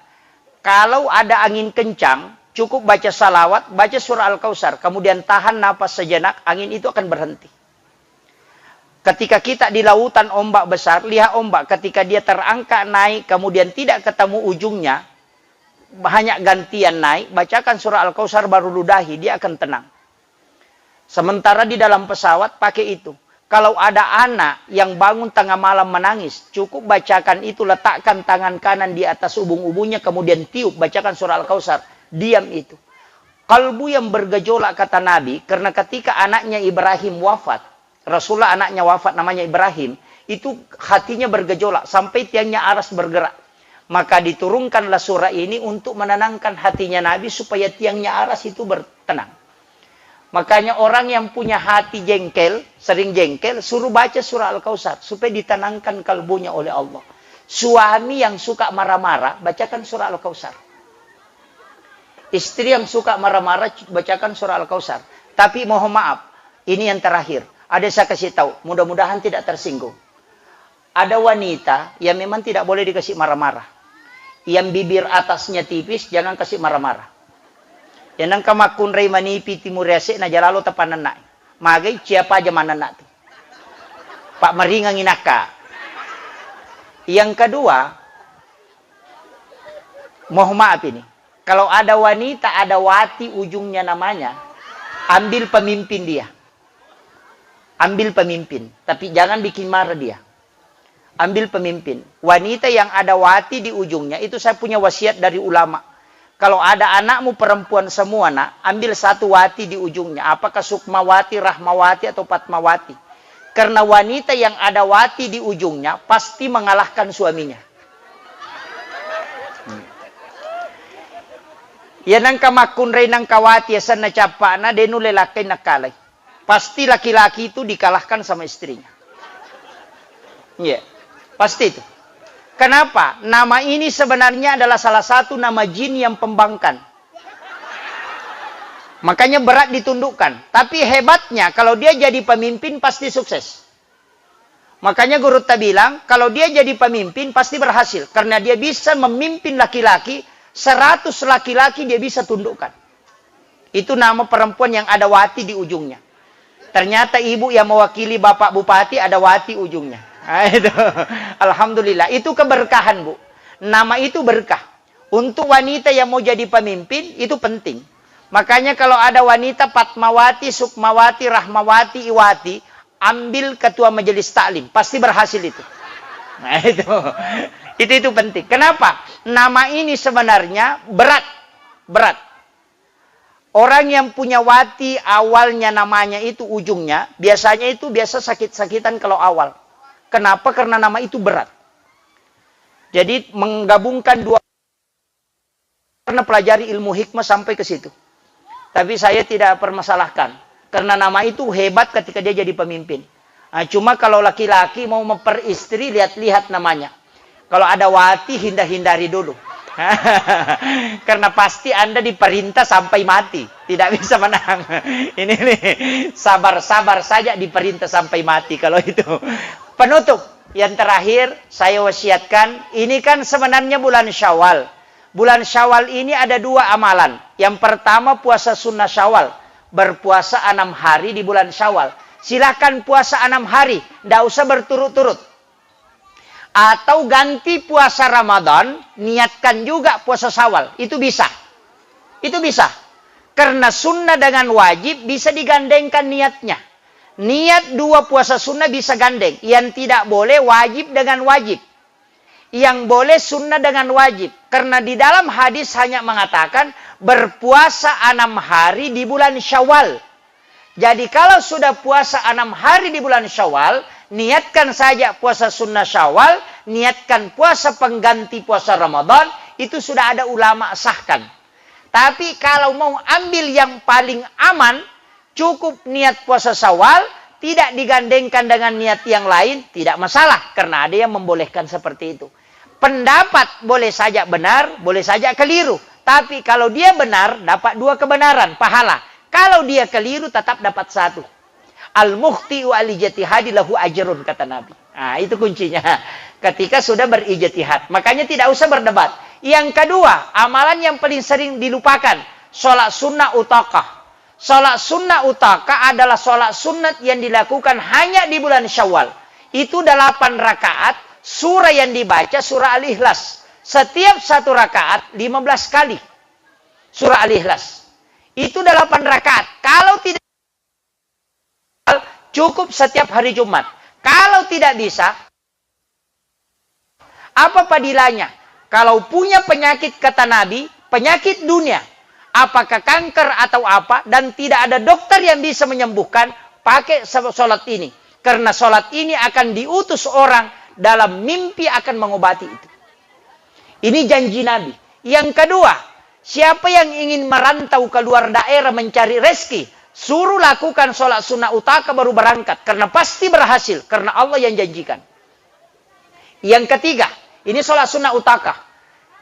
Kalau ada angin kencang, cukup baca salawat, baca surah Al-Kautsar, kemudian tahan napas sejenak, angin itu akan berhenti. Ketika kita di lautan ombak besar, lihat ombak ketika dia terangkat naik, kemudian tidak ketemu ujungnya, hanya gantian naik, bacakan surah Al-Kautsar baru ludahi, dia akan tenang. Sementara di dalam pesawat pakai itu. Kalau ada anak yang bangun tengah malam menangis, cukup bacakan itu, letakkan tangan kanan di atas ubung-ubungnya, kemudian tiup, bacakan surah Al-Kautsar. Diam itu. Kalbu yang bergejolak kata Nabi, karena ketika anaknya Ibrahim wafat, Rasulullah anaknya wafat namanya Ibrahim, itu hatinya bergejolak, sampai tiangnya aras bergerak. Maka diturunkanlah surah ini untuk menenangkan hatinya Nabi, supaya tiangnya aras itu bertenang. Makanya orang yang punya hati jengkel, sering jengkel, suruh baca surah Al-Kautsar supaya ditenangkan kalbunya oleh Allah. Suami yang suka marah-marah, bacakan surah Al-Kautsar. Istri yang suka marah-marah, bacakan surah Al-Kautsar. Tapi mohon maaf, ini yang terakhir. Ada saya kasih tahu, mudah-mudahan tidak tersinggung. Ada wanita yang memang tidak boleh dikasih marah-marah. Yang bibir atasnya tipis, jangan kasih marah-marah. Yang nang kamakun ray manipi timur resik na jalalo tapanan na. Magay siapa aja mana na tu. Pak Maringang inaka. Yang kedua, mohon maaf ini. Kalau ada wanita, ada wati ujungnya namanya, ambil pemimpin dia. Ambil pemimpin. Tapi jangan bikin marah dia. Ambil pemimpin. Wanita yang ada wati di ujungnya, itu saya punya wasiat dari ulama. Kalau ada anakmu perempuan semua, nak, ambil satu wati di ujungnya. Apakah Sukmawati, Rahmawati, atau Patmawati. Karena wanita yang ada wati di ujungnya, pasti mengalahkan suaminya. Ya nang kamakun ray nang kawati, ya sana capa na, denu lelaki nakalay. Pasti laki-laki itu dikalahkan sama istrinya. Iya, pasti itu. Kenapa? Nama ini sebenarnya adalah salah satu nama jin yang pembangkang. Makanya berat ditundukkan. Tapi hebatnya, kalau dia jadi pemimpin, pasti sukses. Makanya Guru Ta bilang, kalau dia jadi pemimpin, pasti berhasil. Karena dia bisa memimpin laki-laki, 100 laki-laki dia bisa tundukkan. Itu nama perempuan yang ada wati di ujungnya. Ternyata ibu yang mewakili bapak bupati ada wati ujungnya. Itu. Alhamdulillah, itu keberkahan, Bu. Nama itu berkah. Untuk wanita yang mau jadi pemimpin, itu penting. Makanya kalau ada wanita Patmawati, Sukmawati, Rahmawati, Iwati, ambil ketua majelis taklim. Pasti berhasil itu. Nah, itu penting. Kenapa? Nama ini sebenarnya berat. Berat. Orang yang punya wati, awalnya namanya itu ujungnya, biasanya itu biasa sakit-sakitan kalau awal. Kenapa? Karena nama itu berat. Jadi menggabungkan dua, karena pelajari ilmu hikmah sampai ke situ. Tapi saya tidak permasalahkan. Karena nama itu hebat ketika dia jadi pemimpin. Nah, cuma kalau laki-laki mau memperistri, lihat-lihat namanya. Kalau ada wati, hindari dulu. Karena pasti Anda diperintah sampai mati. Tidak bisa menang. Ini nih, sabar-sabar saja diperintah sampai mati kalau itu. Penutup yang terakhir saya wasiatkan, ini kan sebenarnya bulan Syawal. bulan Syawal ini ada 2 amalan. Yang pertama puasa sunnah Syawal. Berpuasa 6 hari di bulan Syawal. Silakan puasa 6 hari. Tidak usah berturut-turut. Atau ganti puasa Ramadan, niatkan juga puasa Syawal. Itu bisa. Itu bisa. Karena sunnah dengan wajib bisa digandengkan niatnya. Niat 2 puasa sunnah bisa gandeng. Yang tidak boleh wajib dengan wajib. Yang boleh sunnah dengan wajib. Karena di dalam hadis hanya mengatakan berpuasa 6 hari di bulan Syawal. Jadi kalau sudah puasa 6 hari di bulan Syawal, niatkan saja puasa sunnah Syawal, niatkan puasa pengganti puasa Ramadan, itu sudah ada ulama sahkan. Tapi kalau mau ambil yang paling aman, cukup niat puasa Syawal, tidak digandengkan dengan niat yang lain, tidak masalah. Karena ada yang membolehkan seperti itu. Pendapat boleh saja benar, boleh saja keliru. Tapi kalau dia benar, dapat 2 kebenaran, pahala. Kalau dia keliru, tetap dapat 1. Al-mukhti'u al-ijtihadi lahu ajrun, kata Nabi. Nah, itu kuncinya. Ketika sudah berijtihad. Makanya tidak usah berdebat. Yang kedua, amalan yang paling sering dilupakan. Sholat sunnah utakah. Sholat sunnah utakah adalah sholat sunat yang dilakukan hanya di bulan Syawal. Itu 8 rakaat. Surah yang dibaca surah Al-Ikhlas. Setiap 1 rakaat 15 kali. Surah Al-Ikhlas. Itu 8 rakaat. Kalau tidak cukup setiap hari Jumat. Kalau tidak bisa, apa padilanya? Kalau punya penyakit, kata Nabi, penyakit dunia, apakah kanker atau apa, dan tidak ada dokter yang bisa menyembuhkan, pakai sholat ini. Karena sholat ini akan diutus orang dalam mimpi akan mengobati itu. Ini janji Nabi. Yang kedua, siapa yang ingin merantau keluar daerah mencari rezeki, suruh lakukan sholat sunnah utaka baru berangkat. Karena pasti berhasil. Karena Allah yang janjikan. Yang ketiga, ini sholat sunnah utaka.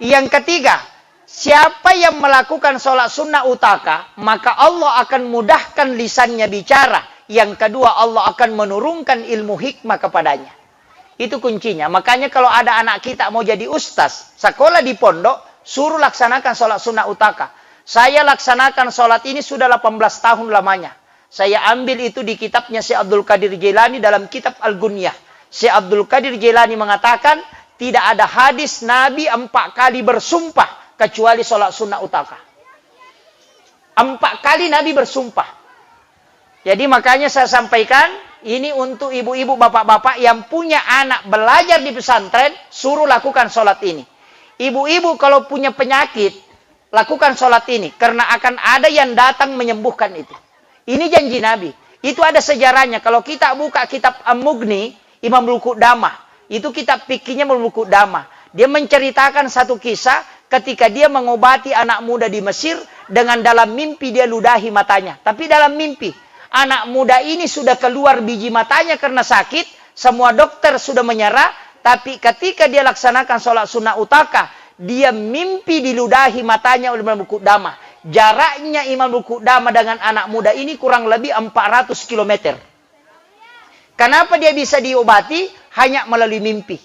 Yang ketiga, siapa yang melakukan sholat sunnah utaka, maka Allah akan mudahkan lisannya bicara. Yang kedua, Allah akan menurunkan ilmu hikmah kepadanya. Itu kuncinya. Makanya kalau ada anak kita mau jadi ustaz, sekolah di pondok, suruh laksanakan sholat sunnah utaka. Saya laksanakan sholat ini sudah 18 tahun lamanya. Saya ambil itu di kitabnya Syekh Abdul Qadir Jailani dalam kitab Al-Gunyah. Syekh Abdul Qadir Jailani mengatakan, tidak ada hadis Nabi 4 kali bersumpah kecuali sholat sunnah utaka. 4 kali Nabi bersumpah. Jadi makanya saya sampaikan, ini untuk ibu-ibu, bapak-bapak yang punya anak belajar di pesantren, suruh lakukan sholat ini. Ibu-ibu kalau punya penyakit, lakukan sholat ini. Karena akan ada yang datang menyembuhkan itu. Ini janji Nabi. Itu ada sejarahnya. Kalau kita buka kitab Al-Mughni, Imam Al-Qudamah. Itu kitab fikihnya Imam Al-Qudamah. Dia menceritakan satu kisah ketika dia mengobati anak muda di Mesir. Dengan dalam mimpi dia ludahi matanya. Tapi dalam mimpi, anak muda ini sudah keluar biji matanya karena sakit. Semua dokter sudah menyerah. Tapi ketika dia laksanakan sholat sunnah utaka, dia mimpi diludahi matanya oleh Imam Al-Qudamah. Jaraknya Imam Al-Qudamah dengan anak muda ini kurang lebih 400 km. Kenapa dia bisa diobati? Hanya melalui mimpi.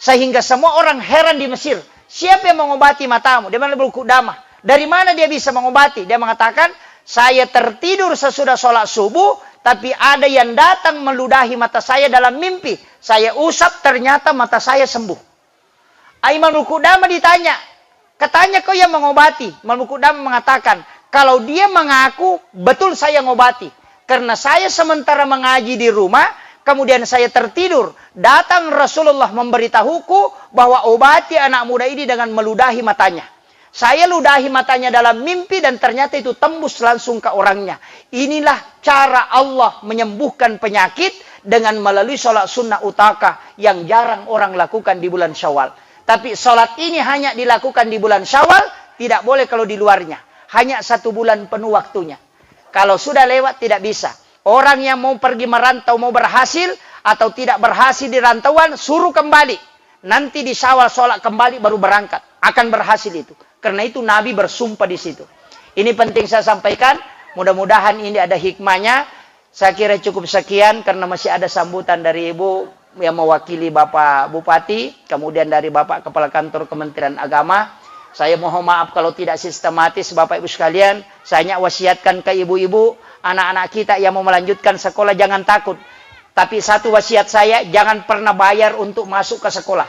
Sehingga semua orang heran di Mesir. Siapa yang mengobati matamu? Dia Imam Al-Qudamah. Dari mana dia bisa mengobati? Dia mengatakan, saya tertidur sesudah sholat subuh, tapi ada yang datang meludahi mata saya dalam mimpi. Saya usap, ternyata mata saya sembuh. Imam Al-Qudamah ditanya, katanya kau yang mengobati. Imam Al-Qudamah mengatakan, kalau dia mengaku, betul saya mengobati. Karena saya sementara mengaji di rumah, kemudian saya tertidur. Datang Rasulullah memberitahuku bahwa obati anak muda ini dengan meludahi matanya. Saya ludahi matanya dalam mimpi dan ternyata itu tembus langsung ke orangnya. Inilah cara Allah menyembuhkan penyakit dengan melalui sholat sunnah utaka yang jarang orang lakukan di bulan Syawal. Tapi sholat ini hanya dilakukan di bulan Syawal, tidak boleh kalau di luarnya. Hanya 1 bulan penuh waktunya. Kalau sudah lewat tidak bisa. Orang yang mau pergi merantau, mau berhasil atau tidak berhasil di rantauan, suruh kembali. Nanti di Syawal sholat kembali baru berangkat. Akan berhasil itu. Karena itu Nabi bersumpah di situ. Ini penting saya sampaikan. Mudah-mudahan ini ada hikmahnya. Saya kira cukup sekian karena masih ada sambutan dari Ibu yang mewakili Bapak Bupati. Kemudian dari Bapak Kepala Kantor Kementerian Agama. Saya mohon maaf kalau tidak sistematis Bapak Ibu sekalian. Saya wasiatkan ke ibu-ibu, anak-anak kita yang mau melanjutkan sekolah jangan takut. Tapi satu wasiat saya, jangan pernah bayar untuk masuk ke sekolah.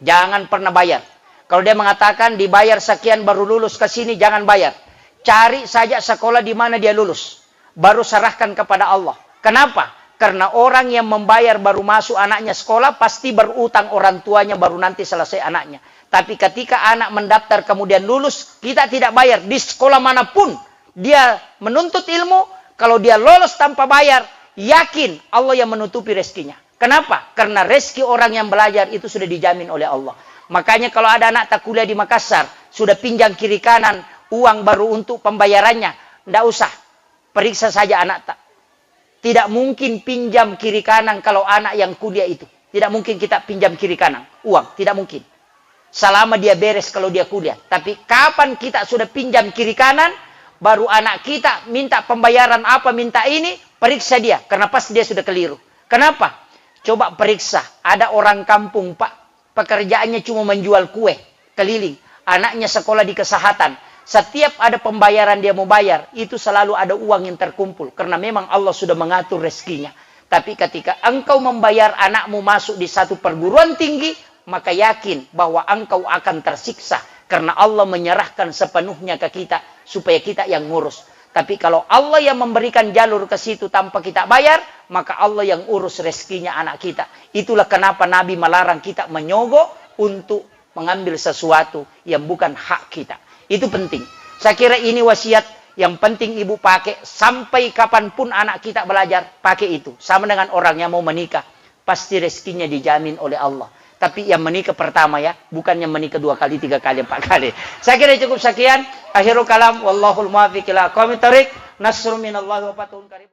Jangan pernah bayar. Kalau dia mengatakan dibayar sekian baru lulus ke sini, jangan bayar. Cari saja sekolah di mana dia lulus. Baru serahkan kepada Allah. Kenapa? Karena orang yang membayar baru masuk anaknya sekolah, pasti berutang orang tuanya baru nanti selesai anaknya. Tapi ketika anak mendaftar kemudian lulus, kita tidak bayar. Di sekolah manapun dia menuntut ilmu, kalau dia lolos tanpa bayar, yakin Allah yang menutupi rezekinya. Kenapa? Karena rezeki orang yang belajar itu sudah dijamin oleh Allah. Makanya kalau ada anak tak kuliah di Makassar, sudah pinjam kiri kanan, uang baru untuk pembayarannya, tidak usah. Periksa saja anak tak. Tidak mungkin pinjam kiri kanan kalau anak yang kuliah itu. Tidak mungkin kita pinjam kiri kanan, uang. Tidak mungkin. Selama dia beres kalau dia kuliah. Tapi kapan kita sudah pinjam kiri kanan, baru anak kita minta pembayaran apa, minta ini, periksa dia. Karena pasti dia sudah keliru. Kenapa? Coba periksa. Ada orang kampung, Pak. Pekerjaannya cuma menjual kue keliling. Anaknya sekolah di kesehatan. Setiap ada pembayaran dia mau bayar, itu selalu ada uang yang terkumpul. Karena memang Allah sudah mengatur rezekinya. Tapi ketika engkau membayar anakmu masuk di satu perguruan tinggi, maka yakin bahwa engkau akan tersiksa. Karena Allah menyerahkan sepenuhnya ke kita, supaya kita yang ngurus. Tapi kalau Allah yang memberikan jalur ke situ tanpa kita bayar, maka Allah yang urus rezekinya anak kita. Itulah kenapa Nabi melarang kita menyogok untuk mengambil sesuatu yang bukan hak kita. Itu penting. Saya kira ini wasiat yang penting ibu pakai. Sampai kapanpun anak kita belajar, pakai itu. Sama dengan orang yang mau menikah. Pasti rezekinya dijamin oleh Allah. Tapi yang menikah pertama ya, bukan yang menikah 2 kali, 3 kali, 4 kali. Saya kira cukup sekian. Akhirul kalam, wallahul muwaffiq ila aqwamit thoriq. Nasrun minallahi wa fathun qarib.